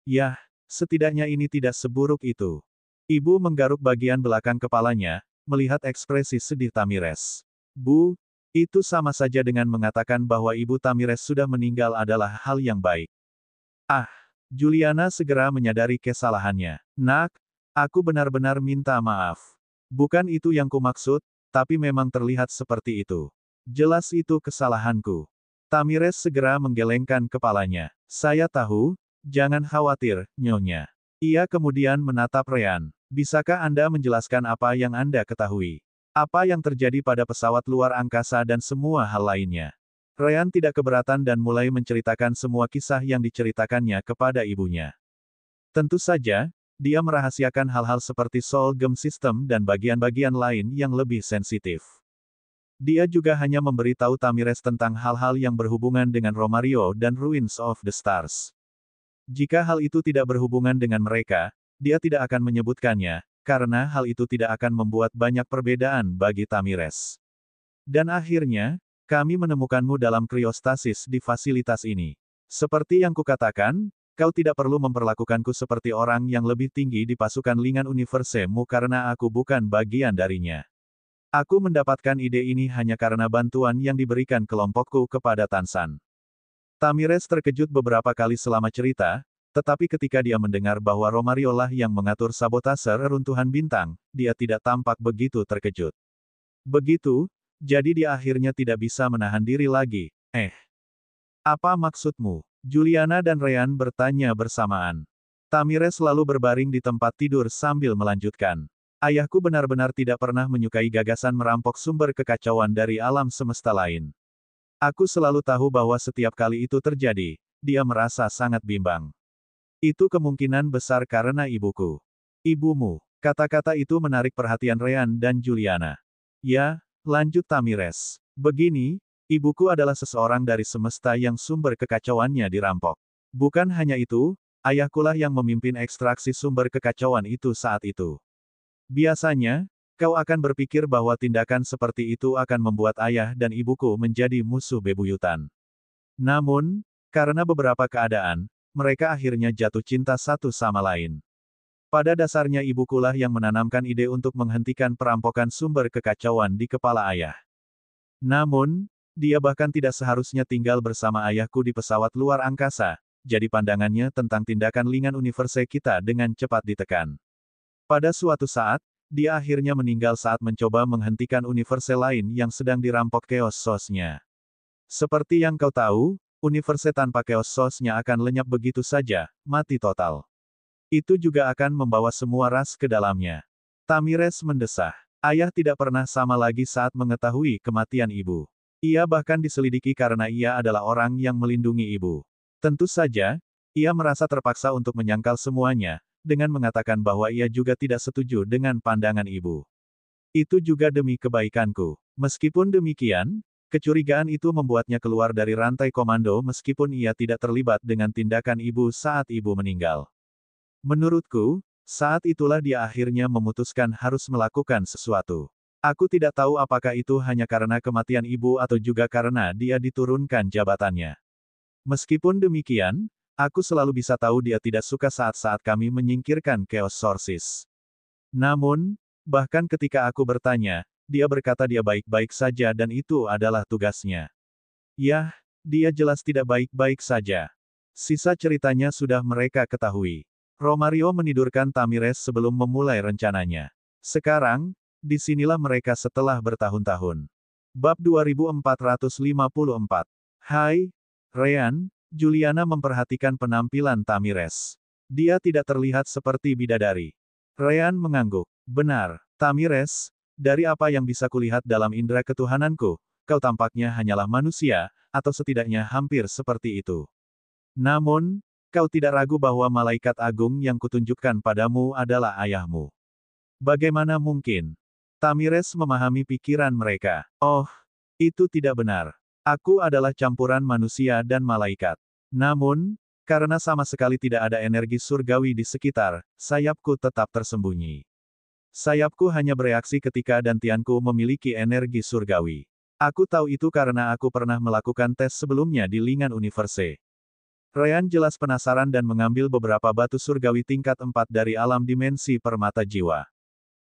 Ya, setidaknya ini tidak seburuk itu. Ibu menggaruk bagian belakang kepalanya, melihat ekspresi sedih Tamires. Bu, itu sama saja dengan mengatakan bahwa ibu Tamires sudah meninggal adalah hal yang baik. Juliana segera menyadari kesalahannya. Nak, aku benar-benar minta maaf. Bukan itu yang kumaksud, tapi memang terlihat seperti itu. Jelas itu kesalahanku. Tamires segera menggelengkan kepalanya. Saya tahu, jangan khawatir, Nyonya. Ia kemudian menatap Ryan. Bisakah Anda menjelaskan apa yang Anda ketahui? Apa yang terjadi pada pesawat luar angkasa dan semua hal lainnya? Ryan tidak keberatan dan mulai menceritakan semua kisah yang diceritakannya kepada ibunya. Tentu saja, dia merahasiakan hal-hal seperti Soul Gem System dan bagian-bagian lain yang lebih sensitif. Dia juga hanya memberitahu Tamires tentang hal-hal yang berhubungan dengan Romario dan Ruins of the Stars. Jika hal itu tidak berhubungan dengan mereka, dia tidak akan menyebutkannya, karena hal itu tidak akan membuat banyak perbedaan bagi Tamires. Dan akhirnya, kami menemukanmu dalam kriostasis di fasilitas ini. Seperti yang kukatakan, kau tidak perlu memperlakukanku seperti orang yang lebih tinggi di pasukan Lingan Universe-mu karena aku bukan bagian darinya. Aku mendapatkan ide ini hanya karena bantuan yang diberikan kelompokku kepada Tansan. Tamires terkejut beberapa kali selama cerita, tetapi ketika dia mendengar bahwa Romario lah yang mengatur sabotase reruntuhan bintang, dia tidak tampak begitu terkejut. Begitu, jadi dia akhirnya tidak bisa menahan diri lagi. Apa maksudmu? Juliana dan Ryan bertanya bersamaan. Tamires lalu berbaring di tempat tidur sambil melanjutkan. Ayahku benar-benar tidak pernah menyukai gagasan merampok sumber kekacauan dari alam semesta lain. Aku selalu tahu bahwa setiap kali itu terjadi, dia merasa sangat bimbang. Itu kemungkinan besar karena ibuku. Ibumu. Kata-kata itu menarik perhatian Ryan dan Juliana. Ya, lanjut Tamires. Begini, ibuku adalah seseorang dari semesta yang sumber kekacauannya dirampok. Bukan hanya itu, ayahkulah yang memimpin ekstraksi sumber kekacauan itu saat itu. Biasanya, kau akan berpikir bahwa tindakan seperti itu akan membuat ayah dan ibuku menjadi musuh bebuyutan. Namun, karena beberapa keadaan, mereka akhirnya jatuh cinta satu sama lain. Pada dasarnya ibukulah yang menanamkan ide untuk menghentikan perampokan sumber kekacauan di kepala ayah. Namun, dia bahkan tidak seharusnya tinggal bersama ayahku di pesawat luar angkasa, jadi pandangannya tentang tindakan Lingan Universe kita dengan cepat ditekan. Pada suatu saat, dia akhirnya meninggal saat mencoba menghentikan universe lain yang sedang dirampok Chaos Source-nya. Seperti yang kau tahu, universe tanpa Chaos Source-nya akan lenyap begitu saja, mati total. Itu juga akan membawa semua ras ke dalamnya. Tamires mendesah. Ayah tidak pernah sama lagi saat mengetahui kematian ibu. Ia bahkan diselidiki karena ia adalah orang yang melindungi ibu. Tentu saja, ia merasa terpaksa untuk menyangkal semuanya, dengan mengatakan bahwa ia juga tidak setuju dengan pandangan ibu. Itu juga demi kebaikanku. Meskipun demikian, kecurigaan itu membuatnya keluar dari rantai komando meskipun ia tidak terlibat dengan tindakan ibu saat ibu meninggal. Menurutku, saat itulah dia akhirnya memutuskan harus melakukan sesuatu. Aku tidak tahu apakah itu hanya karena kematian ibu atau juga karena dia diturunkan jabatannya. Meskipun demikian, aku selalu bisa tahu dia tidak suka saat-saat kami menyingkirkan Chaos Sources. Namun, bahkan ketika aku bertanya, dia berkata dia baik-baik saja dan itu adalah tugasnya. Yah, dia jelas tidak baik-baik saja. Sisa ceritanya sudah mereka ketahui. Romario menidurkan Tamires sebelum memulai rencananya. Sekarang, disinilah mereka setelah bertahun-tahun. Bab 2454. Hai, Ryan, Juliana memperhatikan penampilan Tamires. Dia tidak terlihat seperti bidadari. Ryan mengangguk. Benar, Tamires, dari apa yang bisa kulihat dalam indera ketuhananku, kau tampaknya hanyalah manusia, atau setidaknya hampir seperti itu. Namun, kau tidak ragu bahwa malaikat agung yang kutunjukkan padamu adalah ayahmu. Bagaimana mungkin? Tamires memahami pikiran mereka. Oh, itu tidak benar. Aku adalah campuran manusia dan malaikat. Namun, karena sama sekali tidak ada energi surgawi di sekitar, sayapku tetap tersembunyi. Sayapku hanya bereaksi ketika dantianku memiliki energi surgawi. Aku tahu itu karena aku pernah melakukan tes sebelumnya di Lingan Universe. Ryan jelas penasaran dan mengambil beberapa batu surgawi tingkat 4 dari alam dimensi permata jiwa.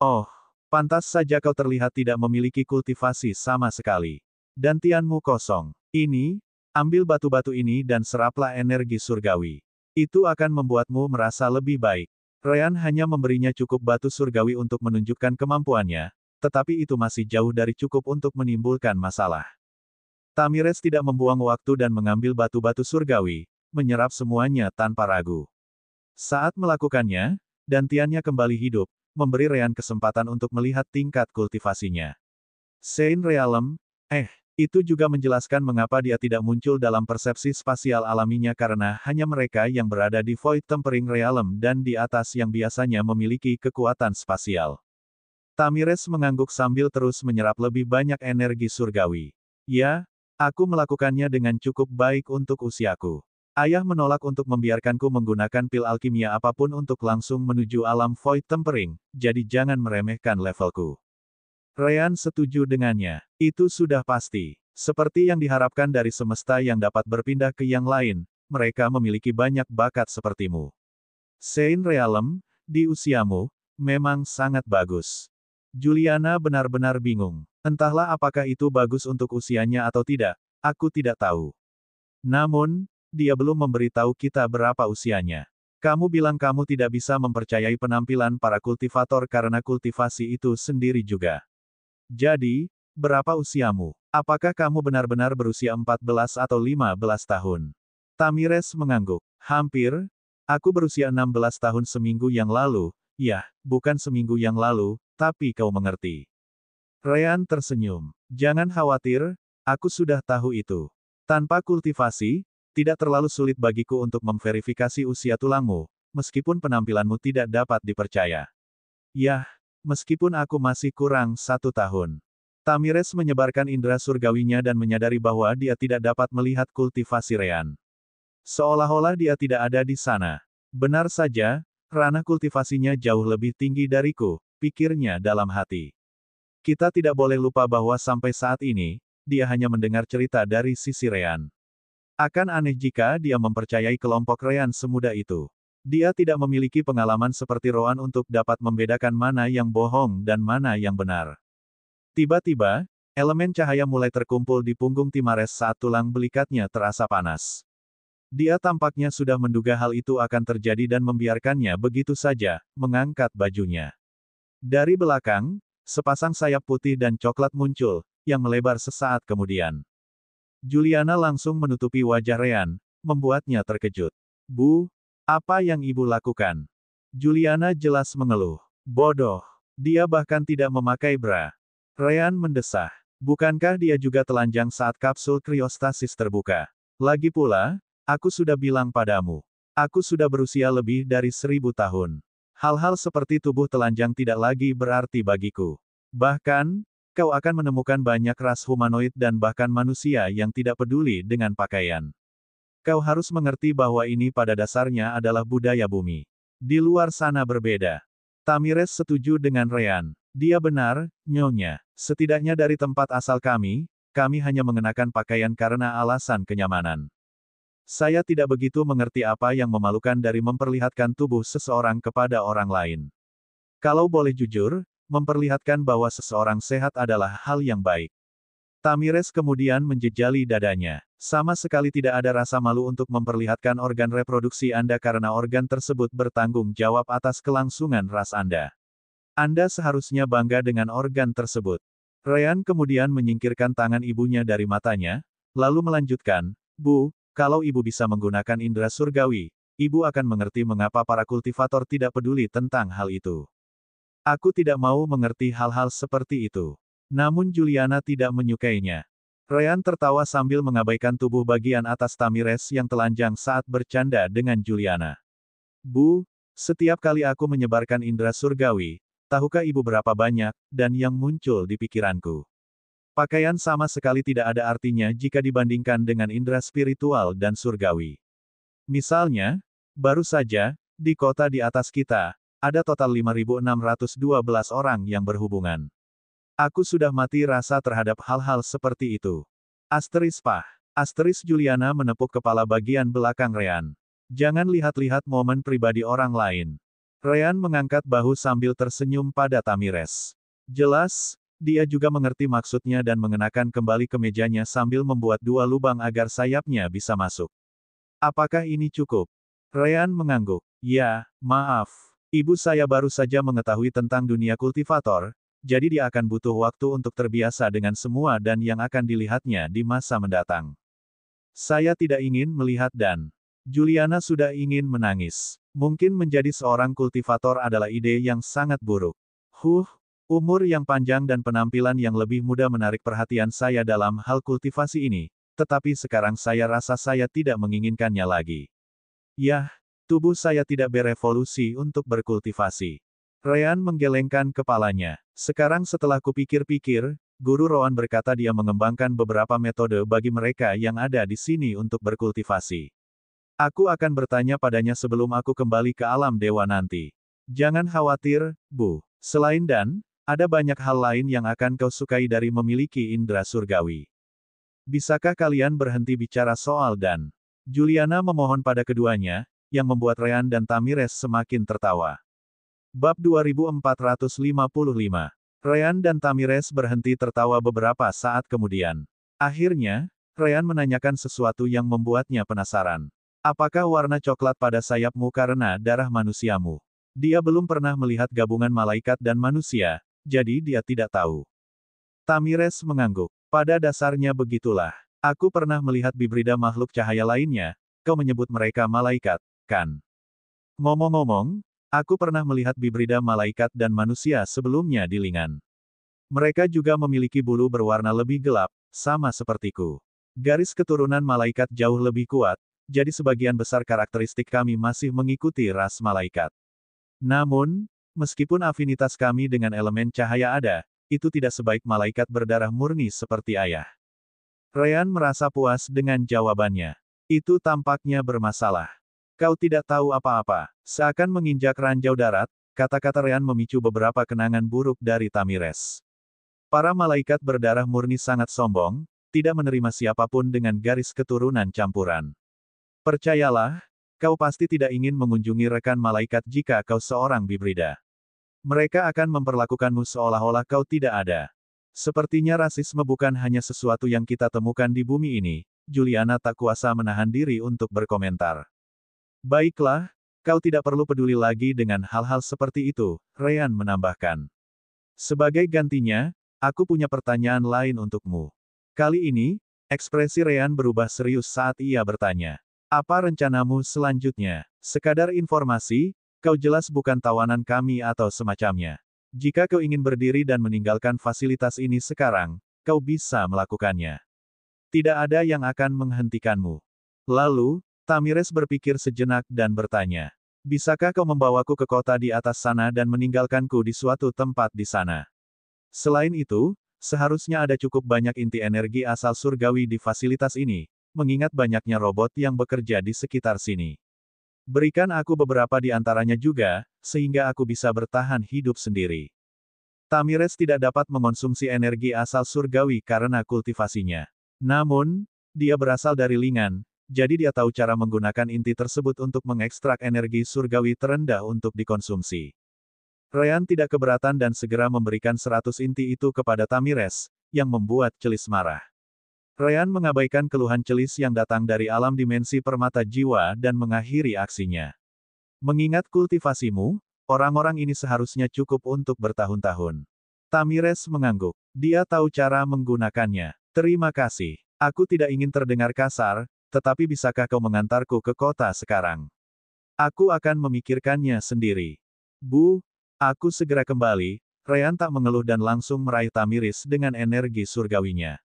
Oh, pantas saja kau terlihat tidak memiliki kultivasi sama sekali. Dantianmu kosong. Ini, ambil batu-batu ini dan seraplah energi surgawi. Itu akan membuatmu merasa lebih baik. Ryan hanya memberinya cukup batu surgawi untuk menunjukkan kemampuannya, tetapi itu masih jauh dari cukup untuk menimbulkan masalah. Tamires tidak membuang waktu dan mengambil batu-batu surgawi, menyerap semuanya tanpa ragu. Saat melakukannya, dantiannya kembali hidup, memberi Ryan kesempatan untuk melihat tingkat kultivasinya. Saint Realm, itu juga menjelaskan mengapa dia tidak muncul dalam persepsi spasial alaminya karena hanya mereka yang berada di Void Tempering Realm dan di atas yang biasanya memiliki kekuatan spasial. Tamires mengangguk sambil terus menyerap lebih banyak energi surgawi. Ya, aku melakukannya dengan cukup baik untuk usiaku. Ayah menolak untuk membiarkanku menggunakan pil alkimia apapun untuk langsung menuju alam Void Tempering, jadi jangan meremehkan levelku. Ryan setuju dengannya. Itu sudah pasti. Seperti yang diharapkan dari semesta yang dapat berpindah ke yang lain, mereka memiliki banyak bakat sepertimu. Saint Realm, di usiamu, memang sangat bagus. Juliana benar-benar bingung. Entahlah apakah itu bagus untuk usianya atau tidak, aku tidak tahu. Namun, dia belum memberitahu kita berapa usianya. Kamu bilang kamu tidak bisa mempercayai penampilan para kultivator karena kultivasi itu sendiri juga. Jadi, berapa usiamu? Apakah kamu benar-benar berusia 14 atau 15 tahun? Tamires mengangguk. Hampir. Aku berusia 16 tahun seminggu yang lalu. Ya, bukan seminggu yang lalu, tapi kau mengerti. Ryan tersenyum. Jangan khawatir, aku sudah tahu itu. Tanpa kultivasi, tidak terlalu sulit bagiku untuk memverifikasi usia tulangmu, meskipun penampilanmu tidak dapat dipercaya. Yah, meskipun aku masih kurang 1 tahun. Tamires menyebarkan indera surgawinya dan menyadari bahwa dia tidak dapat melihat kultivasi Ryan. Seolah-olah dia tidak ada di sana. Benar saja, ranah kultivasinya jauh lebih tinggi dariku, pikirnya dalam hati. Kita tidak boleh lupa bahwa sampai saat ini, dia hanya mendengar cerita dari sisi Ryan. Akan aneh jika dia mempercayai kelompok Ryan semudah itu. Dia tidak memiliki pengalaman seperti Roan untuk dapat membedakan mana yang bohong dan mana yang benar. Tiba-tiba, elemen cahaya mulai terkumpul di punggung Tamires saat tulang belikatnya terasa panas. Dia tampaknya sudah menduga hal itu akan terjadi dan membiarkannya begitu saja, mengangkat bajunya. Dari belakang, sepasang sayap putih dan coklat muncul, yang melebar sesaat kemudian. Juliana langsung menutupi wajah Ryan, membuatnya terkejut. Bu, apa yang ibu lakukan? Juliana jelas mengeluh. Bodoh. Dia bahkan tidak memakai bra. Ryan mendesah. Bukankah dia juga telanjang saat kapsul kriostasis terbuka? Lagi pula, aku sudah bilang padamu. Aku sudah berusia lebih dari 1000 tahun. Hal-hal seperti tubuh telanjang tidak lagi berarti bagiku. Bahkan, kau akan menemukan banyak ras humanoid dan bahkan manusia yang tidak peduli dengan pakaian. Kau harus mengerti bahwa ini pada dasarnya adalah budaya bumi. Di luar sana berbeda. Tamires setuju dengan Ryan. Dia benar, Nyonya. Setidaknya dari tempat asal kami hanya mengenakan pakaian karena alasan kenyamanan. Saya tidak begitu mengerti apa yang memalukan dari memperlihatkan tubuh seseorang kepada orang lain. Kalau boleh jujur, memperlihatkan bahwa seseorang sehat adalah hal yang baik. Tamires kemudian menjejali dadanya. Sama sekali tidak ada rasa malu untuk memperlihatkan organ reproduksi Anda karena organ tersebut bertanggung jawab atas kelangsungan ras Anda. Anda seharusnya bangga dengan organ tersebut. Ryan kemudian menyingkirkan tangan ibunya dari matanya, lalu melanjutkan, Bu, kalau ibu bisa menggunakan indera surgawi, ibu akan mengerti mengapa para kultivator tidak peduli tentang hal itu. Aku tidak mau mengerti hal-hal seperti itu. Namun Juliana tidak menyukainya. Ryan tertawa sambil mengabaikan tubuh bagian atas Tamires yang telanjang saat bercanda dengan Juliana. Bu, setiap kali aku menyebarkan indera surgawi, tahukah ibu berapa banyak, dan yang muncul di pikiranku? Pakaian sama sekali tidak ada artinya jika dibandingkan dengan indera spiritual dan surgawi. Misalnya, baru saja, di kota di atas kita, ada total 5.612 orang yang berhubungan. Aku sudah mati rasa terhadap hal-hal seperti itu. Asteris pah. Asteris Juliana menepuk kepala bagian belakang Ryan. Jangan lihat-lihat momen pribadi orang lain. Ryan mengangkat bahu sambil tersenyum pada Tamires. Jelas, dia juga mengerti maksudnya dan mengenakan kembali kemejanya sambil membuat 2 lubang agar sayapnya bisa masuk. Apakah ini cukup? Ryan mengangguk. Ya, maaf. Ibu saya baru saja mengetahui tentang dunia kultivator, jadi dia akan butuh waktu untuk terbiasa dengan semua dan yang akan dilihatnya di masa mendatang. Saya tidak ingin melihat dan... Juliana sudah ingin menangis. Mungkin menjadi seorang kultivator adalah ide yang sangat buruk. Umur yang panjang dan penampilan yang lebih muda menarik perhatian saya dalam hal kultivasi ini, tetapi sekarang saya rasa saya tidak menginginkannya lagi. Yah, tubuh saya tidak berevolusi untuk berkultivasi. Ryan menggelengkan kepalanya. Sekarang setelah kupikir-pikir, Guru Rowan berkata dia mengembangkan beberapa metode bagi mereka yang ada di sini untuk berkultivasi. Aku akan bertanya padanya sebelum aku kembali ke alam dewa nanti. Jangan khawatir, Bu. Selain dan, ada banyak hal lain yang akan kau sukai dari memiliki indera surgawi. Bisakah kalian berhenti bicara soal dan? Juliana memohon pada keduanya, yang membuat Ryan dan Tamires semakin tertawa. Bab 2455. Ryan dan Tamires berhenti tertawa beberapa saat kemudian. Akhirnya, Ryan menanyakan sesuatu yang membuatnya penasaran. Apakah warna coklat pada sayapmu karena darah manusiamu? Dia belum pernah melihat gabungan malaikat dan manusia, jadi dia tidak tahu. Tamires mengangguk. Pada dasarnya begitulah. Aku pernah melihat bibrida makhluk cahaya lainnya, kau menyebut mereka malaikat, kan? Ngomong-ngomong, aku pernah melihat bibrida malaikat dan manusia sebelumnya di Lingan. Mereka juga memiliki bulu berwarna lebih gelap, sama sepertiku. Garis keturunan malaikat jauh lebih kuat, jadi sebagian besar karakteristik kami masih mengikuti ras malaikat. Namun, meskipun afinitas kami dengan elemen cahaya ada, itu tidak sebaik malaikat berdarah murni seperti ayah. Ryan merasa puas dengan jawabannya. Itu tampaknya bermasalah. Kau tidak tahu apa-apa. Seakan menginjak ranjau darat, kata-kata Ryan memicu beberapa kenangan buruk dari Tamires. Para malaikat berdarah murni sangat sombong, tidak menerima siapapun dengan garis keturunan campuran. Percayalah, kau pasti tidak ingin mengunjungi rekan malaikat jika kau seorang bibrida. Mereka akan memperlakukanmu seolah-olah kau tidak ada. Sepertinya rasisme bukan hanya sesuatu yang kita temukan di bumi ini. Juliana tak kuasa menahan diri untuk berkomentar. Baiklah, kau tidak perlu peduli lagi dengan hal-hal seperti itu, Ryan menambahkan. Sebagai gantinya, aku punya pertanyaan lain untukmu. Kali ini, ekspresi Ryan berubah serius saat ia bertanya. Apa rencanamu selanjutnya? Sekadar informasi, kau jelas bukan tawanan kami atau semacamnya. Jika kau ingin berdiri dan meninggalkan fasilitas ini sekarang, kau bisa melakukannya. Tidak ada yang akan menghentikanmu. Lalu, Tamires berpikir sejenak dan bertanya. Bisakah kau membawaku ke kota di atas sana dan meninggalkanku di suatu tempat di sana? Selain itu, seharusnya ada cukup banyak inti energi asal surgawi di fasilitas ini, mengingat banyaknya robot yang bekerja di sekitar sini. Berikan aku beberapa di antaranya juga, sehingga aku bisa bertahan hidup sendiri. Tamires tidak dapat mengonsumsi energi asal surgawi karena kultivasinya. Namun, dia berasal dari Lingan, jadi dia tahu cara menggunakan inti tersebut untuk mengekstrak energi surgawi terendah untuk dikonsumsi. Ryan tidak keberatan dan segera memberikan 100 inti itu kepada Tamires, yang membuat Celis marah. Ryan mengabaikan keluhan Celis yang datang dari alam dimensi permata jiwa dan mengakhiri aksinya. Mengingat kultivasimu, orang-orang ini seharusnya cukup untuk bertahun-tahun. Tamires mengangguk. Dia tahu cara menggunakannya. Terima kasih. Aku tidak ingin terdengar kasar, tetapi bisakah kau mengantarku ke kota sekarang? Aku akan memikirkannya sendiri. Bu, aku segera kembali. Ryan tak mengeluh dan langsung meraih Tamires dengan energi surgawinya.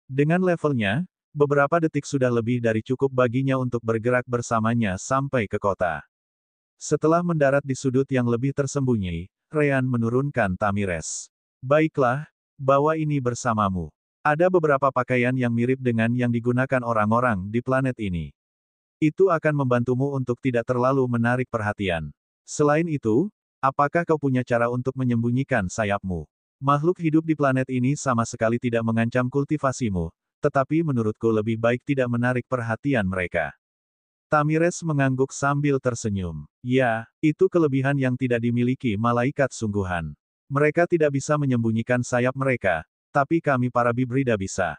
Dengan levelnya, beberapa detik sudah lebih dari cukup baginya untuk bergerak bersamanya sampai ke kota. Setelah mendarat di sudut yang lebih tersembunyi, Ryan menurunkan Tamires. Baiklah, bawa ini bersamamu. Ada beberapa pakaian yang mirip dengan yang digunakan orang-orang di planet ini. Itu akan membantumu untuk tidak terlalu menarik perhatian. Selain itu, apakah kau punya cara untuk menyembunyikan sayapmu? Makhluk hidup di planet ini sama sekali tidak mengancam kultivasimu, tetapi menurutku lebih baik tidak menarik perhatian mereka. Tamires mengangguk sambil tersenyum. Ya, itu kelebihan yang tidak dimiliki malaikat sungguhan. Mereka tidak bisa menyembunyikan sayap mereka, tapi kami para bibrida bisa.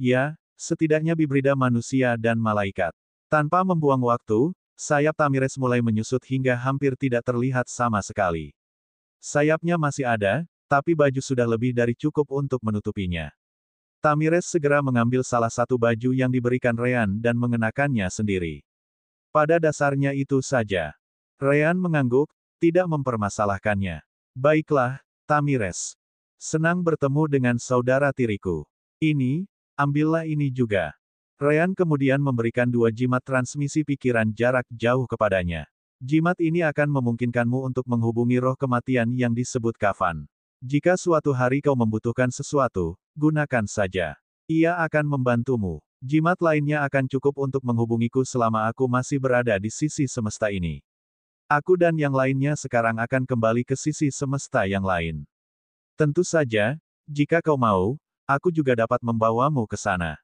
Ya, setidaknya bibrida manusia dan malaikat. Tanpa membuang waktu, sayap Tamires mulai menyusut hingga hampir tidak terlihat sama sekali. Sayapnya masih ada, tapi baju sudah lebih dari cukup untuk menutupinya. Tamires segera mengambil salah satu baju yang diberikan Ryan dan mengenakannya sendiri. Pada dasarnya itu saja. Ryan mengangguk, tidak mempermasalahkannya. Baiklah, Tamires. Senang bertemu dengan saudara tiriku. Ini, ambillah ini juga. Ryan kemudian memberikan 2 jimat transmisi pikiran jarak jauh kepadanya. Jimat ini akan memungkinkanmu untuk menghubungi roh kematian yang disebut kafan. Jika suatu hari kau membutuhkan sesuatu, gunakan saja. Ia akan membantumu. Jimat lainnya akan cukup untuk menghubungiku selama aku masih berada di sisi semesta ini. Aku dan yang lainnya sekarang akan kembali ke sisi semesta yang lain. Tentu saja, jika kau mau, aku juga dapat membawamu ke sana.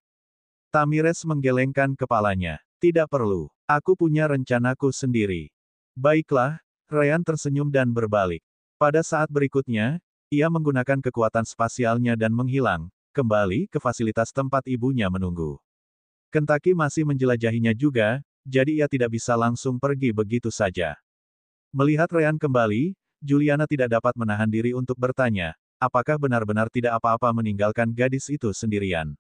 Tamires menggelengkan kepalanya. Tidak perlu. Aku punya rencanaku sendiri. Baiklah, Ryan tersenyum dan berbalik. Pada saat berikutnya, ia menggunakan kekuatan spasialnya dan menghilang, kembali ke fasilitas tempat ibunya menunggu. Kentucky masih menjelajahinya juga, jadi ia tidak bisa langsung pergi begitu saja. Melihat Ryan kembali, Juliana tidak dapat menahan diri untuk bertanya, apakah benar-benar tidak apa-apa meninggalkan gadis itu sendirian?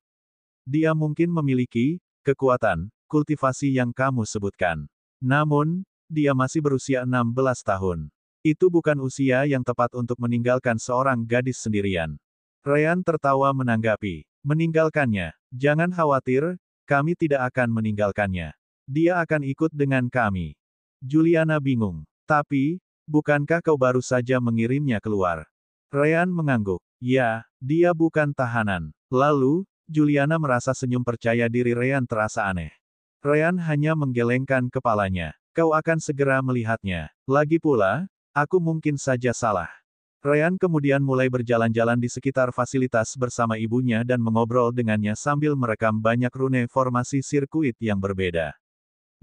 Dia mungkin memiliki kekuatan kultivasi yang kamu sebutkan. Namun, dia masih berusia 16 tahun. Itu bukan usia yang tepat untuk meninggalkan seorang gadis sendirian. Ryan tertawa menanggapi. Meninggalkannya. Jangan khawatir, kami tidak akan meninggalkannya. Dia akan ikut dengan kami. Juliana bingung. Tapi, bukankah kau baru saja mengirimnya keluar? Ryan mengangguk. Ya, dia bukan tahanan. Lalu, Juliana merasa senyum percaya diri Ryan terasa aneh. Ryan hanya menggelengkan kepalanya. Kau akan segera melihatnya. Lagi pula, aku mungkin saja salah. Ryan kemudian mulai berjalan-jalan di sekitar fasilitas bersama ibunya dan mengobrol dengannya sambil merekam banyak rune formasi sirkuit yang berbeda.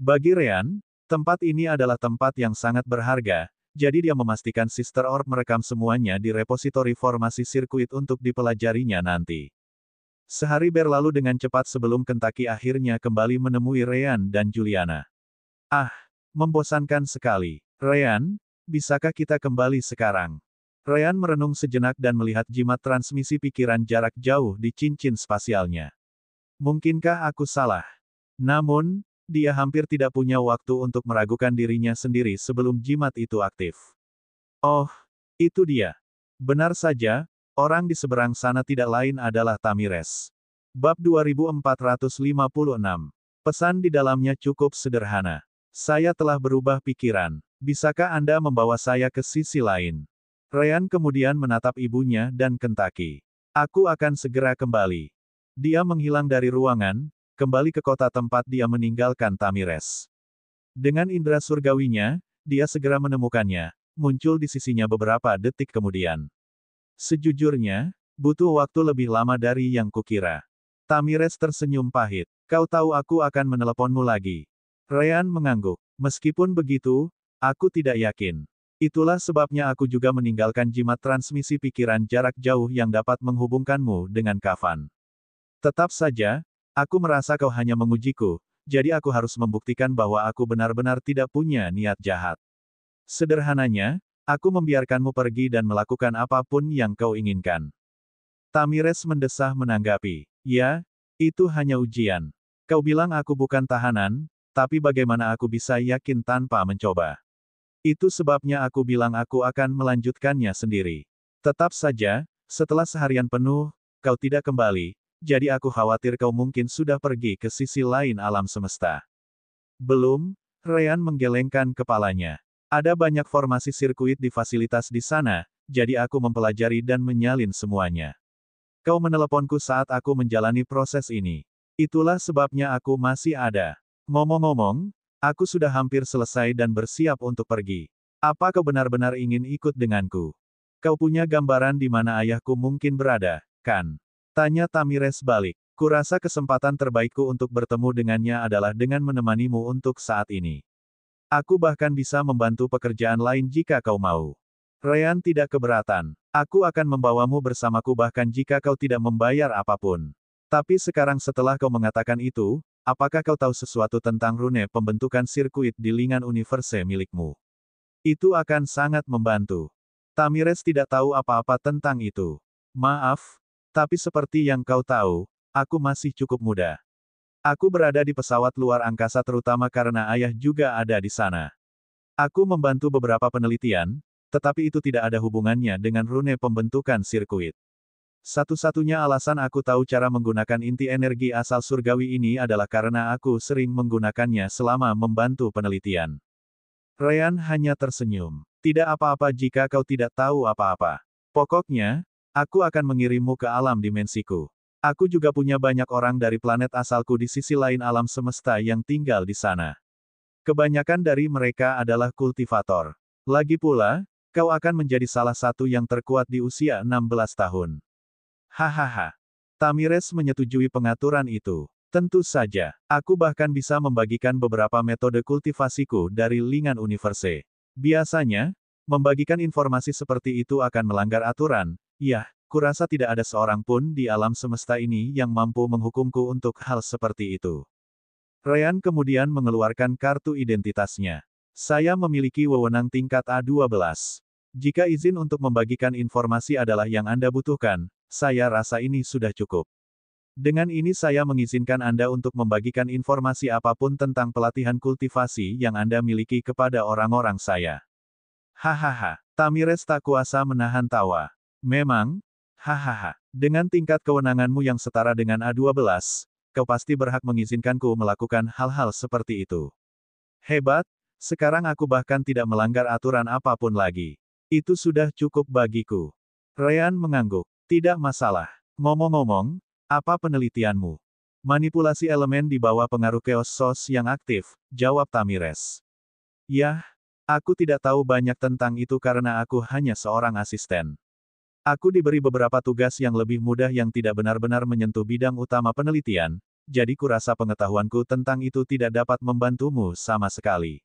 Bagi Ryan, tempat ini adalah tempat yang sangat berharga, jadi dia memastikan Sister Orb merekam semuanya di repositori formasi sirkuit untuk dipelajarinya nanti. Sehari berlalu dengan cepat sebelum Kentucky akhirnya kembali menemui Ryan dan Juliana. Ah, membosankan sekali. Ryan, bisakah kita kembali sekarang? Ryan merenung sejenak dan melihat jimat transmisi pikiran jarak jauh di cincin spasialnya. Mungkinkah aku salah? Namun, dia hampir tidak punya waktu untuk meragukan dirinya sendiri sebelum jimat itu aktif. Oh, itu dia. Benar saja, orang di seberang sana tidak lain adalah Tamires. Bab 2456. Pesan di dalamnya cukup sederhana. Saya telah berubah pikiran. Bisakah Anda membawa saya ke sisi lain? Ryan kemudian menatap ibunya dan Kentucky. Aku akan segera kembali. Dia menghilang dari ruangan, kembali ke kota tempat dia meninggalkan Tamires. Dengan indera surgawinya, dia segera menemukannya, muncul di sisinya beberapa detik kemudian. Sejujurnya, butuh waktu lebih lama dari yang kukira. Tamires tersenyum pahit. Kau tahu aku akan meneleponmu lagi. Ryan mengangguk. Meskipun begitu, aku tidak yakin. Itulah sebabnya aku juga meninggalkan jimat transmisi pikiran jarak jauh yang dapat menghubungkanmu dengan Kavan. Tetap saja, aku merasa kau hanya mengujiku, jadi aku harus membuktikan bahwa aku benar-benar tidak punya niat jahat. Sederhananya, aku membiarkanmu pergi dan melakukan apapun yang kau inginkan. Tamires mendesah menanggapi. Ya, itu hanya ujian. Kau bilang aku bukan tahanan, tapi bagaimana aku bisa yakin tanpa mencoba? Itu sebabnya aku bilang aku akan melanjutkannya sendiri. Tetap saja, setelah seharian penuh, kau tidak kembali, jadi aku khawatir kau mungkin sudah pergi ke sisi lain alam semesta. Belum, Ryan menggelengkan kepalanya. Ada banyak formasi sirkuit di fasilitas di sana, jadi aku mempelajari dan menyalin semuanya. Kau meneleponku saat aku menjalani proses ini. Itulah sebabnya aku masih ada. Ngomong-ngomong, aku sudah hampir selesai dan bersiap untuk pergi. Apa kau benar-benar ingin ikut denganku? Kau punya gambaran di mana ayahku mungkin berada, kan? Tanya Tamires balik. Kurasa kesempatan terbaikku untuk bertemu dengannya adalah dengan menemanimu untuk saat ini. Aku bahkan bisa membantu pekerjaan lain jika kau mau. Ryan tidak keberatan. Aku akan membawamu bersamaku bahkan jika kau tidak membayar apapun. Tapi sekarang setelah kau mengatakan itu, apakah kau tahu sesuatu tentang rune pembentukan sirkuit di Lingan Universe milikmu? Itu akan sangat membantu. Tamires tidak tahu apa-apa tentang itu. Maaf, tapi seperti yang kau tahu, aku masih cukup muda. Aku berada di pesawat luar angkasa terutama karena ayah juga ada di sana. Aku membantu beberapa penelitian, tetapi itu tidak ada hubungannya dengan rune pembentukan sirkuit. Satu-satunya alasan aku tahu cara menggunakan inti energi asal surgawi ini adalah karena aku sering menggunakannya selama membantu penelitian. Ryan hanya tersenyum. Tidak apa-apa jika kau tidak tahu apa-apa. Pokoknya, aku akan mengirimmu ke alam dimensiku. Aku juga punya banyak orang dari planet asalku di sisi lain alam semesta yang tinggal di sana. Kebanyakan dari mereka adalah kultivator. Lagi pula, kau akan menjadi salah satu yang terkuat di usia 16 tahun. Hahaha. Tamires menyetujui pengaturan itu. Tentu saja, aku bahkan bisa membagikan beberapa metode kultivasiku dari Lingan Universe. Biasanya, membagikan informasi seperti itu akan melanggar aturan. Yah, kurasa tidak ada seorang pun di alam semesta ini yang mampu menghukumku untuk hal seperti itu. Ryan kemudian mengeluarkan kartu identitasnya. Saya memiliki wewenang tingkat A12. Jika izin untuk membagikan informasi adalah yang Anda butuhkan, saya rasa ini sudah cukup. Dengan ini saya mengizinkan Anda untuk membagikan informasi apapun tentang pelatihan kultivasi yang Anda miliki kepada orang-orang saya. Hahaha, Tamires tak kuasa menahan tawa. Memang, hahaha, dengan tingkat kewenanganmu yang setara dengan A12, kau pasti berhak mengizinkanku melakukan hal-hal seperti itu. Hebat, sekarang aku bahkan tidak melanggar aturan apapun lagi. Itu sudah cukup bagiku. Ryan mengangguk. Tidak masalah. Ngomong-ngomong, apa penelitianmu? Manipulasi elemen di bawah pengaruh Chaos Source yang aktif, jawab Tamires. Yah, aku tidak tahu banyak tentang itu karena aku hanya seorang asisten. Aku diberi beberapa tugas yang lebih mudah yang tidak benar-benar menyentuh bidang utama penelitian, jadi kurasa pengetahuanku tentang itu tidak dapat membantumu sama sekali.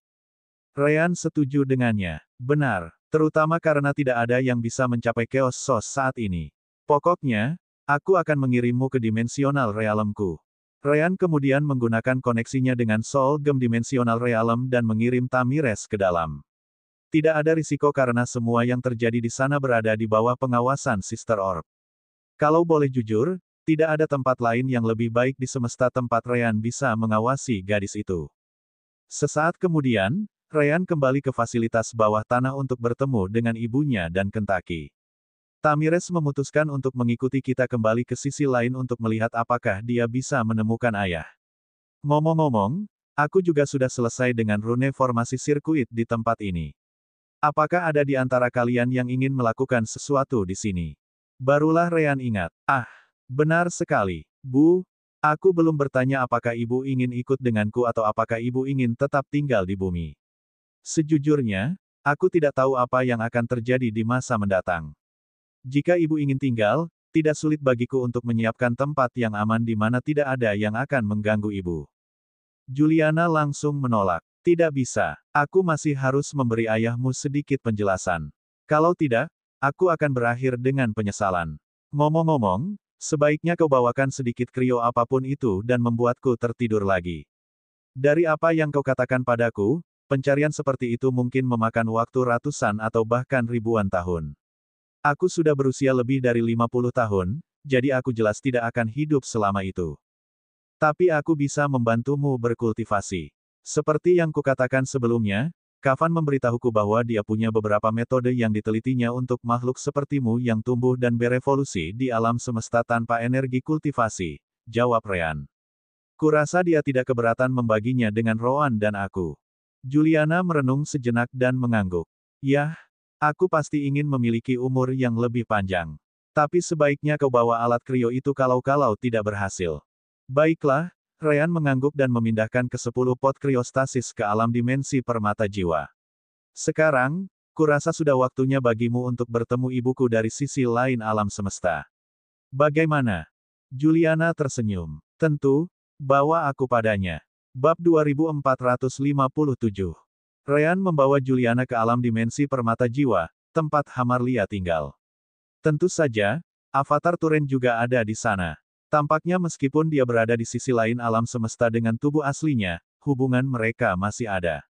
Ryan setuju dengannya. Benar, terutama karena tidak ada yang bisa mencapai Chaos Source saat ini. Pokoknya, aku akan mengirimmu ke dimensional realmku. Ryan kemudian menggunakan koneksinya dengan Soul Gem Dimensional Realm dan mengirim Tamires ke dalam. Tidak ada risiko karena semua yang terjadi di sana berada di bawah pengawasan Sister Orb. Kalau boleh jujur, tidak ada tempat lain yang lebih baik di semesta tempat Ryan bisa mengawasi gadis itu. Sesaat kemudian, Ryan kembali ke fasilitas bawah tanah untuk bertemu dengan ibunya dan Kentucky. Tamires memutuskan untuk mengikuti kita kembali ke sisi lain untuk melihat apakah dia bisa menemukan ayah. Ngomong-ngomong, aku juga sudah selesai dengan rune formasi sirkuit di tempat ini. Apakah ada di antara kalian yang ingin melakukan sesuatu di sini? Barulah Ryan ingat. Ah, benar sekali, Bu. Aku belum bertanya apakah ibu ingin ikut denganku atau apakah ibu ingin tetap tinggal di bumi. Sejujurnya, aku tidak tahu apa yang akan terjadi di masa mendatang. Jika ibu ingin tinggal, tidak sulit bagiku untuk menyiapkan tempat yang aman di mana tidak ada yang akan mengganggu ibu. Juliana langsung menolak. Tidak bisa. Aku masih harus memberi ayahmu sedikit penjelasan. Kalau tidak, aku akan berakhir dengan penyesalan. Ngomong-ngomong, sebaiknya kau bawakan sedikit krio apapun itu dan membuatku tertidur lagi. Dari apa yang kau katakan padaku, pencarian seperti itu mungkin memakan waktu ratusan atau bahkan ribuan tahun. Aku sudah berusia lebih dari 50 tahun, jadi aku jelas tidak akan hidup selama itu. Tapi aku bisa membantumu berkultivasi. Seperti yang kukatakan sebelumnya, Kavan memberitahuku bahwa dia punya beberapa metode yang ditelitinya untuk makhluk sepertimu yang tumbuh dan berevolusi di alam semesta tanpa energi kultivasi, jawab Ryan. Kurasa dia tidak keberatan membaginya dengan Rowan dan aku. Juliana merenung sejenak dan mengangguk. Yah, aku pasti ingin memiliki umur yang lebih panjang. Tapi sebaiknya kau bawa alat krio itu kalau-kalau tidak berhasil. Baiklah, Ryan mengangguk dan memindahkan ke 10 pot kriostasis ke alam dimensi permata jiwa. Sekarang, kurasa sudah waktunya bagimu untuk bertemu ibuku dari sisi lain alam semesta. Bagaimana? Juliana tersenyum. Tentu, bawa aku padanya. Bab 2457. Ryan membawa Juliana ke alam dimensi permata jiwa, tempat Hamarlia tinggal. Tentu saja, avatar Turen juga ada di sana. Tampaknya meskipun dia berada di sisi lain alam semesta dengan tubuh aslinya, hubungan mereka masih ada.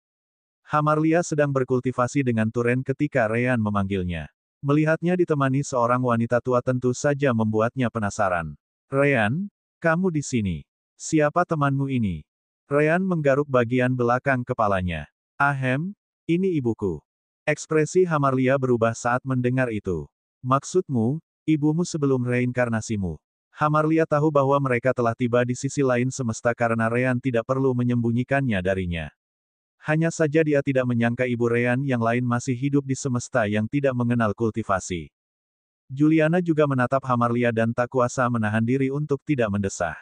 Hamarlia sedang berkultivasi dengan Turen ketika Ryan memanggilnya. Melihatnya ditemani seorang wanita tua tentu saja membuatnya penasaran. Ryan, kamu di sini. Siapa temanmu ini? Ryan menggaruk bagian belakang kepalanya. Ahem, ini ibuku. Ekspresi Hamarlia berubah saat mendengar itu. Maksudmu, ibumu sebelum reinkarnasimu. Hamarlia tahu bahwa mereka telah tiba di sisi lain semesta karena Ryan tidak perlu menyembunyikannya darinya. Hanya saja dia tidak menyangka ibu Ryan yang lain masih hidup di semesta yang tidak mengenal kultivasi. Juliana juga menatap Hamarlia dan tak kuasa menahan diri untuk tidak mendesah.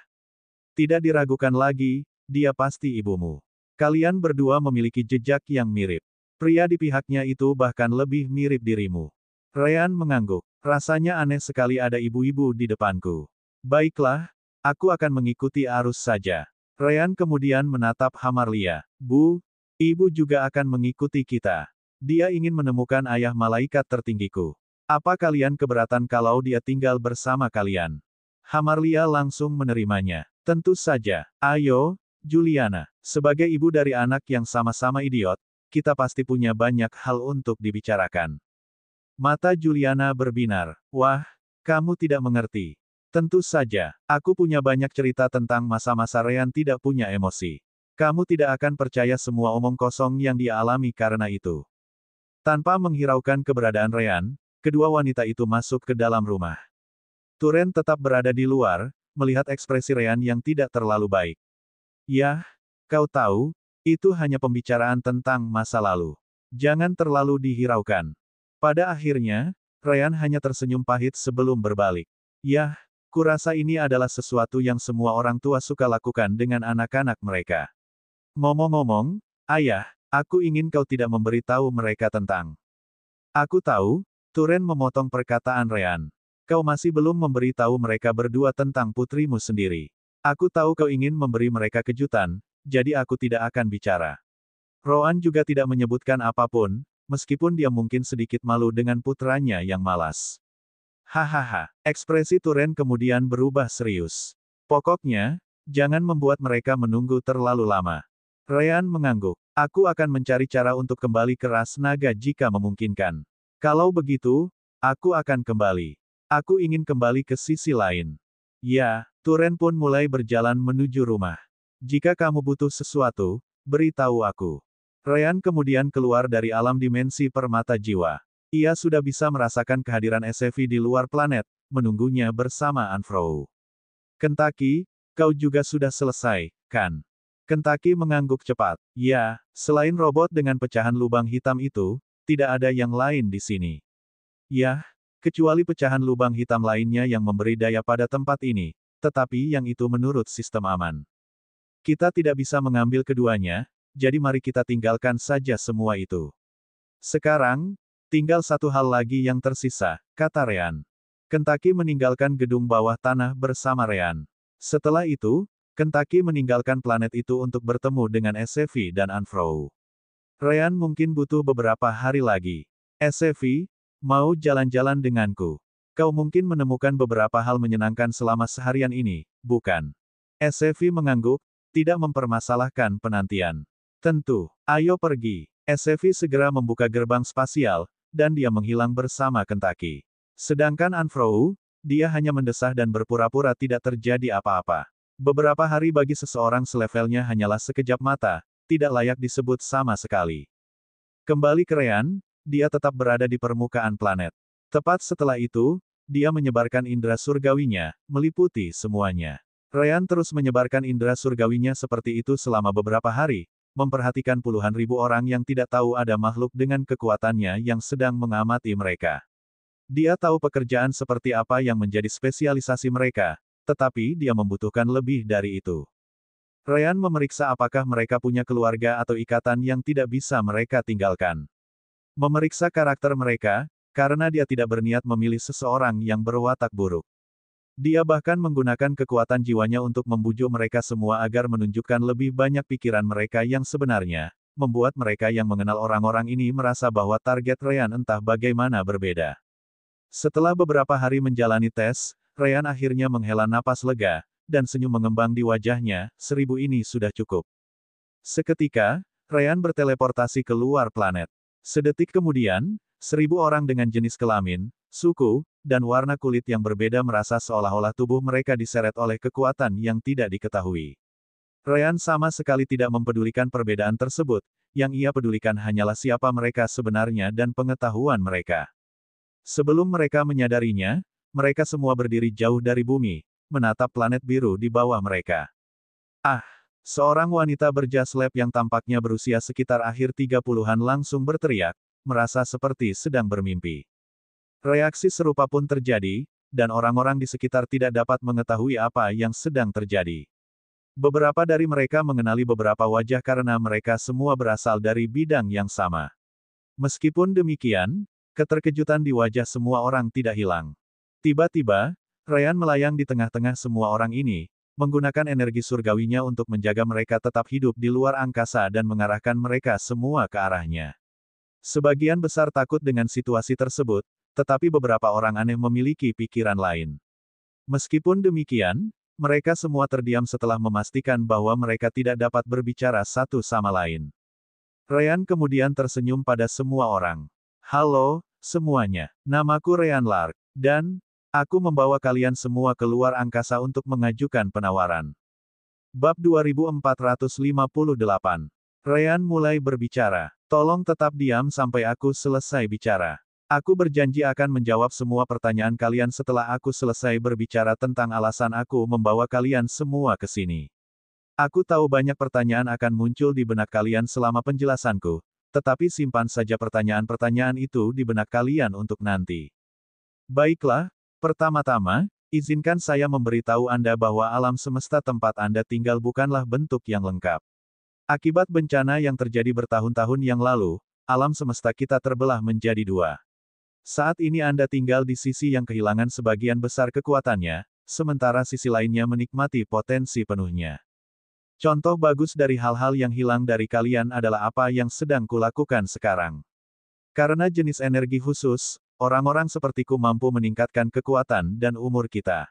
Tidak diragukan lagi, dia pasti ibumu. Kalian berdua memiliki jejak yang mirip. Pria di pihaknya itu bahkan lebih mirip dirimu. Ryan mengangguk. Rasanya aneh sekali ada ibu-ibu di depanku. Baiklah, aku akan mengikuti arus saja. Ryan kemudian menatap Hamarlia. Bu, ibu juga akan mengikuti kita. Dia ingin menemukan ayah malaikat tertinggiku. Apa kalian keberatan kalau dia tinggal bersama kalian? Hamarlia langsung menerimanya. Tentu saja. Ayo, Juliana. Sebagai ibu dari anak yang sama-sama idiot, kita pasti punya banyak hal untuk dibicarakan. Mata Juliana berbinar. Wah, kamu tidak mengerti. Tentu saja, aku punya banyak cerita tentang masa-masa Ryan tidak punya emosi. Kamu tidak akan percaya semua omong kosong yang dia alami karena itu. Tanpa menghiraukan keberadaan Ryan, kedua wanita itu masuk ke dalam rumah. Turen tetap berada di luar, melihat ekspresi Ryan yang tidak terlalu baik. Yah, kau tahu, itu hanya pembicaraan tentang masa lalu. Jangan terlalu dihiraukan. Pada akhirnya, Ryan hanya tersenyum pahit sebelum berbalik. Yah, kurasa ini adalah sesuatu yang semua orang tua suka lakukan dengan anak-anak mereka. Ngomong-ngomong, ayah, aku ingin kau tidak memberitahu mereka tentang. Aku tahu, Turen memotong perkataan Ryan. Kau masih belum memberitahu mereka berdua tentang putrimu sendiri. Aku tahu kau ingin memberi mereka kejutan, jadi aku tidak akan bicara. Rowan juga tidak menyebutkan apapun, meskipun dia mungkin sedikit malu dengan putranya yang malas. Hahaha, ekspresi Turen kemudian berubah serius. Pokoknya, jangan membuat mereka menunggu terlalu lama. Ryan mengangguk. Aku akan mencari cara untuk kembali ke ras naga jika memungkinkan. Kalau begitu, aku akan kembali. Aku ingin kembali ke sisi lain. Ya, Turen pun mulai berjalan menuju rumah. Jika kamu butuh sesuatu, beritahu aku. Ryan kemudian keluar dari alam dimensi permata jiwa. Ia sudah bisa merasakan kehadiran SCV di luar planet, menunggunya bersama Anfrou. Kentucky, kau juga sudah selesai, kan? Kentucky mengangguk cepat. Ya, selain robot dengan pecahan lubang hitam itu, tidak ada yang lain di sini. Yah, kecuali pecahan lubang hitam lainnya yang memberi daya pada tempat ini, tetapi yang itu menurut sistem aman. Kita tidak bisa mengambil keduanya, jadi mari kita tinggalkan saja semua itu. Sekarang, Tinggal satu hal lagi yang tersisa, kata Ryan. Kentucky meninggalkan gedung bawah tanah bersama Ryan. Setelah itu, Kentucky meninggalkan planet itu untuk bertemu dengan SCV dan Anfrou. Ryan mungkin butuh beberapa hari lagi. SCV, mau jalan-jalan denganku? Kau mungkin menemukan beberapa hal menyenangkan selama seharian ini, bukan? SCV mengangguk, tidak mempermasalahkan penantian. Tentu, ayo pergi. SCV segera membuka gerbang spasial, dan dia menghilang bersama Kentucky. Sedangkan Anfrou, dia hanya mendesah dan berpura-pura tidak terjadi apa-apa. Beberapa hari bagi seseorang selevelnya hanyalah sekejap mata, tidak layak disebut sama sekali. Kembali ke Ryan, dia tetap berada di permukaan planet. Tepat setelah itu, dia menyebarkan indera surgawinya, meliputi semuanya. Ryan terus menyebarkan indera surgawinya seperti itu selama beberapa hari, memperhatikan puluhan ribu orang yang tidak tahu ada makhluk dengan kekuatannya yang sedang mengamati mereka. Dia tahu pekerjaan seperti apa yang menjadi spesialisasi mereka, tetapi dia membutuhkan lebih dari itu. Ryan memeriksa apakah mereka punya keluarga atau ikatan yang tidak bisa mereka tinggalkan. Memeriksa karakter mereka, karena dia tidak berniat memilih seseorang yang berwatak buruk. Dia bahkan menggunakan kekuatan jiwanya untuk membujuk mereka semua agar menunjukkan lebih banyak pikiran mereka yang sebenarnya, membuat mereka yang mengenal orang-orang ini merasa bahwa target Ryan entah bagaimana berbeda. Setelah beberapa hari menjalani tes, Ryan akhirnya menghela napas lega, dan senyum mengembang di wajahnya, 1000 ini sudah cukup. Seketika, Ryan berteleportasi keluar planet. Sedetik kemudian, 1000 orang dengan jenis kelamin, suku, dan warna kulit yang berbeda merasa seolah-olah tubuh mereka diseret oleh kekuatan yang tidak diketahui. Ryan sama sekali tidak mempedulikan perbedaan tersebut, yang ia pedulikan hanyalah siapa mereka sebenarnya dan pengetahuan mereka. Sebelum mereka menyadarinya, mereka semua berdiri jauh dari bumi, menatap planet biru di bawah mereka. Ah! Seorang wanita berjas lab yang tampaknya berusia sekitar akhir 30-an langsung berteriak, merasa seperti sedang bermimpi. Reaksi serupa pun terjadi, dan orang-orang di sekitar tidak dapat mengetahui apa yang sedang terjadi. Beberapa dari mereka mengenali beberapa wajah karena mereka semua berasal dari bidang yang sama. Meskipun demikian, keterkejutan di wajah semua orang tidak hilang. Tiba-tiba, Ryan melayang di tengah-tengah semua orang ini, menggunakan energi surgawinya untuk menjaga mereka tetap hidup di luar angkasa dan mengarahkan mereka semua ke arahnya. Sebagian besar takut dengan situasi tersebut, tetapi beberapa orang aneh memiliki pikiran lain. Meskipun demikian, mereka semua terdiam setelah memastikan bahwa mereka tidak dapat berbicara satu sama lain. Ryan kemudian tersenyum pada semua orang. Halo, semuanya. Namaku Ryan Lark, dan aku membawa kalian semua keluar angkasa untuk mengajukan penawaran. Bab 2458. Ryan mulai berbicara. Tolong tetap diam sampai aku selesai bicara. Aku berjanji akan menjawab semua pertanyaan kalian setelah aku selesai berbicara tentang alasan aku membawa kalian semua ke sini. Aku tahu banyak pertanyaan akan muncul di benak kalian selama penjelasanku, tetapi simpan saja pertanyaan-pertanyaan itu di benak kalian untuk nanti. Baiklah, pertama-tama, izinkan saya memberitahu Anda bahwa alam semesta tempat Anda tinggal bukanlah bentuk yang lengkap. Akibat bencana yang terjadi bertahun-tahun yang lalu, alam semesta kita terbelah menjadi dua. Saat ini Anda tinggal di sisi yang kehilangan sebagian besar kekuatannya, sementara sisi lainnya menikmati potensi penuhnya. Contoh bagus dari hal-hal yang hilang dari kalian adalah apa yang sedang kulakukan sekarang. Karena jenis energi khusus, orang-orang sepertiku mampu meningkatkan kekuatan dan umur kita.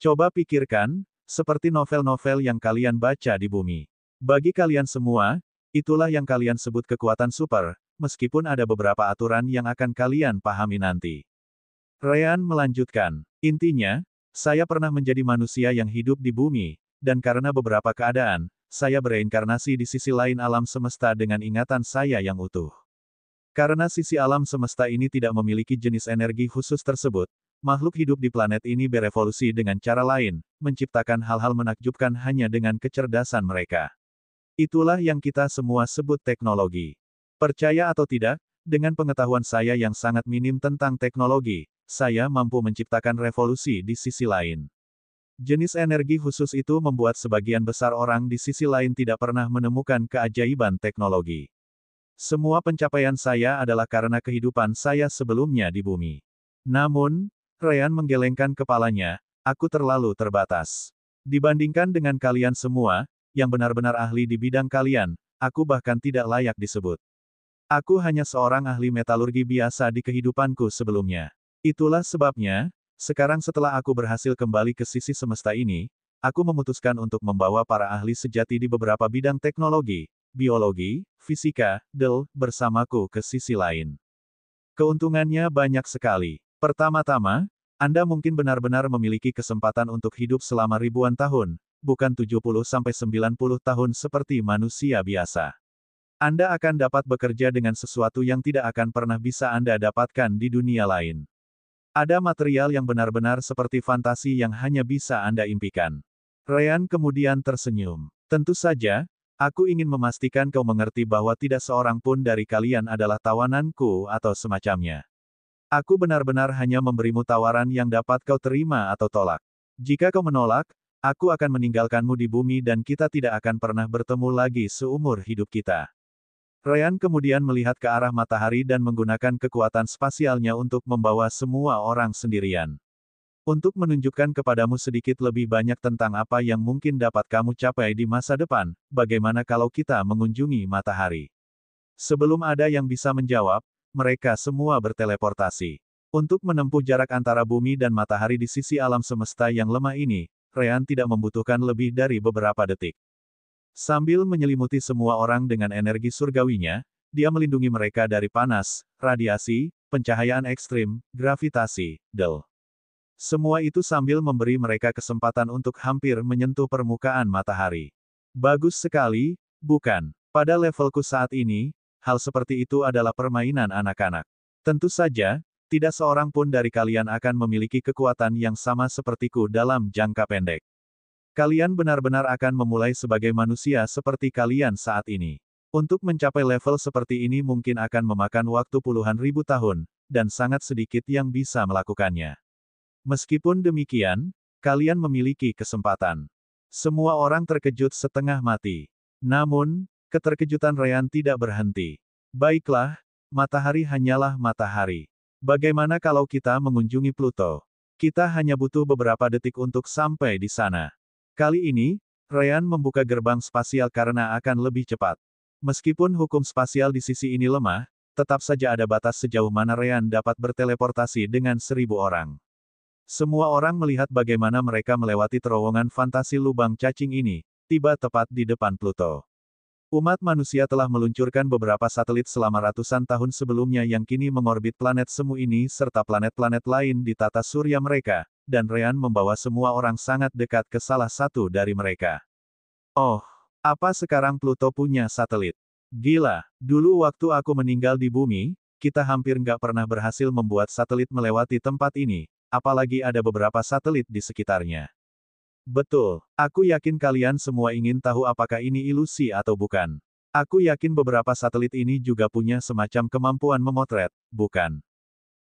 Coba pikirkan, seperti novel-novel yang kalian baca di bumi. Bagi kalian semua, itulah yang kalian sebut kekuatan super, meskipun ada beberapa aturan yang akan kalian pahami nanti. Ryan melanjutkan, intinya, saya pernah menjadi manusia yang hidup di bumi, dan karena beberapa keadaan, saya bereinkarnasi di sisi lain alam semesta dengan ingatan saya yang utuh. Karena sisi alam semesta ini tidak memiliki jenis energi khusus tersebut, makhluk hidup di planet ini berevolusi dengan cara lain, menciptakan hal-hal menakjubkan hanya dengan kecerdasan mereka. Itulah yang kita semua sebut teknologi. Percaya atau tidak, dengan pengetahuan saya yang sangat minim tentang teknologi, saya mampu menciptakan revolusi di sisi lain. Jenis energi khusus itu membuat sebagian besar orang di sisi lain tidak pernah menemukan keajaiban teknologi. Semua pencapaian saya adalah karena kehidupan saya sebelumnya di bumi. Namun, Ryan menggelengkan kepalanya, aku terlalu terbatas. Dibandingkan dengan kalian semua, yang benar-benar ahli di bidang kalian, aku bahkan tidak layak disebut. Aku hanya seorang ahli metalurgi biasa di kehidupanku sebelumnya. Itulah sebabnya, sekarang setelah aku berhasil kembali ke sisi semesta ini, aku memutuskan untuk membawa para ahli sejati di beberapa bidang teknologi, biologi, fisika, bersamaku ke sisi lain. Keuntungannya banyak sekali. Pertama-tama, Anda mungkin benar-benar memiliki kesempatan untuk hidup selama ribuan tahun, bukan 70-90 tahun seperti manusia biasa. Anda akan dapat bekerja dengan sesuatu yang tidak akan pernah bisa Anda dapatkan di dunia lain. Ada material yang benar-benar seperti fantasi yang hanya bisa Anda impikan. Ryan kemudian tersenyum. Tentu saja, aku ingin memastikan kau mengerti bahwa tidak seorang pun dari kalian adalah tawananku atau semacamnya. Aku benar-benar hanya memberimu tawaran yang dapat kau terima atau tolak. Jika kau menolak, aku akan meninggalkanmu di bumi dan kita tidak akan pernah bertemu lagi seumur hidup kita. Ryan kemudian melihat ke arah matahari dan menggunakan kekuatan spasialnya untuk membawa semua orang sendirian. Untuk menunjukkan kepadamu sedikit lebih banyak tentang apa yang mungkin dapat kamu capai di masa depan, bagaimana kalau kita mengunjungi matahari? Sebelum ada yang bisa menjawab, mereka semua berteleportasi. Untuk menempuh jarak antara bumi dan matahari di sisi alam semesta yang lemah ini, Ryan tidak membutuhkan lebih dari beberapa detik. Sambil menyelimuti semua orang dengan energi surgawinya, dia melindungi mereka dari panas, radiasi, pencahayaan ekstrim, gravitasi, semua itu sambil memberi mereka kesempatan untuk hampir menyentuh permukaan matahari. Bagus sekali, bukan? Pada levelku saat ini, hal seperti itu adalah permainan anak-anak. Tentu saja, tidak seorang pun dari kalian akan memiliki kekuatan yang sama sepertiku dalam jangka pendek. Kalian benar-benar akan memulai sebagai manusia seperti kalian saat ini. Untuk mencapai level seperti ini mungkin akan memakan waktu puluhan ribu tahun, dan sangat sedikit yang bisa melakukannya. Meskipun demikian, kalian memiliki kesempatan. Semua orang terkejut setengah mati. Namun, keterkejutan Ryan tidak berhenti. Baiklah, matahari hanyalah matahari. Bagaimana kalau kita mengunjungi Pluto? Kita hanya butuh beberapa detik untuk sampai di sana. Kali ini, Ryan membuka gerbang spasial karena akan lebih cepat. Meskipun hukum spasial di sisi ini lemah, tetap saja ada batas sejauh mana Ryan dapat berteleportasi dengan 1000 orang. Semua orang melihat bagaimana mereka melewati terowongan fantasi lubang cacing ini, tiba tepat di depan Pluto. Umat manusia telah meluncurkan beberapa satelit selama ratusan tahun sebelumnya yang kini mengorbit planet semu ini serta planet-planet lain di tata surya mereka, dan Ryan membawa semua orang sangat dekat ke salah satu dari mereka. Oh, apa sekarang Pluto punya satelit? Gila, dulu waktu aku meninggal di bumi, kita hampir nggak pernah berhasil membuat satelit melewati tempat ini. Apalagi ada beberapa satelit di sekitarnya. Betul, aku yakin kalian semua ingin tahu apakah ini ilusi atau bukan. Aku yakin beberapa satelit ini juga punya semacam kemampuan memotret, bukan?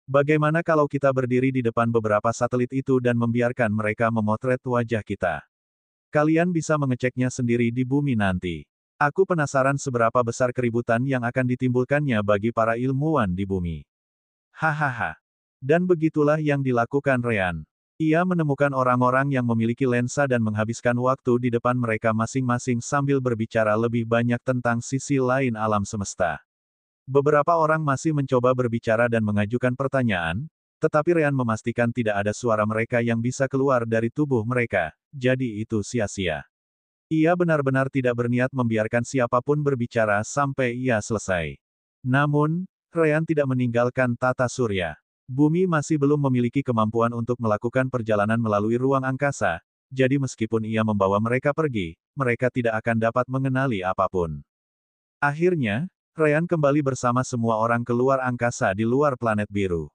Bagaimana kalau kita berdiri di depan beberapa satelit itu dan membiarkan mereka memotret wajah kita? Kalian bisa mengeceknya sendiri di bumi nanti. Aku penasaran seberapa besar keributan yang akan ditimbulkannya bagi para ilmuwan di bumi. Hahaha. Dan begitulah yang dilakukan Ryan. Ia menemukan orang-orang yang memiliki lensa dan menghabiskan waktu di depan mereka masing-masing sambil berbicara lebih banyak tentang sisi lain alam semesta. Beberapa orang masih mencoba berbicara dan mengajukan pertanyaan, tetapi Ryan memastikan tidak ada suara mereka yang bisa keluar dari tubuh mereka, jadi itu sia-sia. Ia benar-benar tidak berniat membiarkan siapapun berbicara sampai ia selesai. Namun, Ryan tidak meninggalkan tata surya. Bumi masih belum memiliki kemampuan untuk melakukan perjalanan melalui ruang angkasa, jadi meskipun ia membawa mereka pergi, mereka tidak akan dapat mengenali apapun. Akhirnya, Ryan kembali bersama semua orang keluar angkasa di luar planet biru.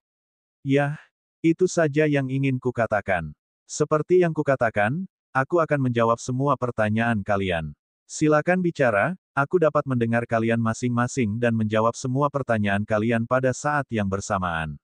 Yah, itu saja yang ingin kukatakan. Seperti yang kukatakan, aku akan menjawab semua pertanyaan kalian. Silakan bicara, aku dapat mendengar kalian masing-masing dan menjawab semua pertanyaan kalian pada saat yang bersamaan.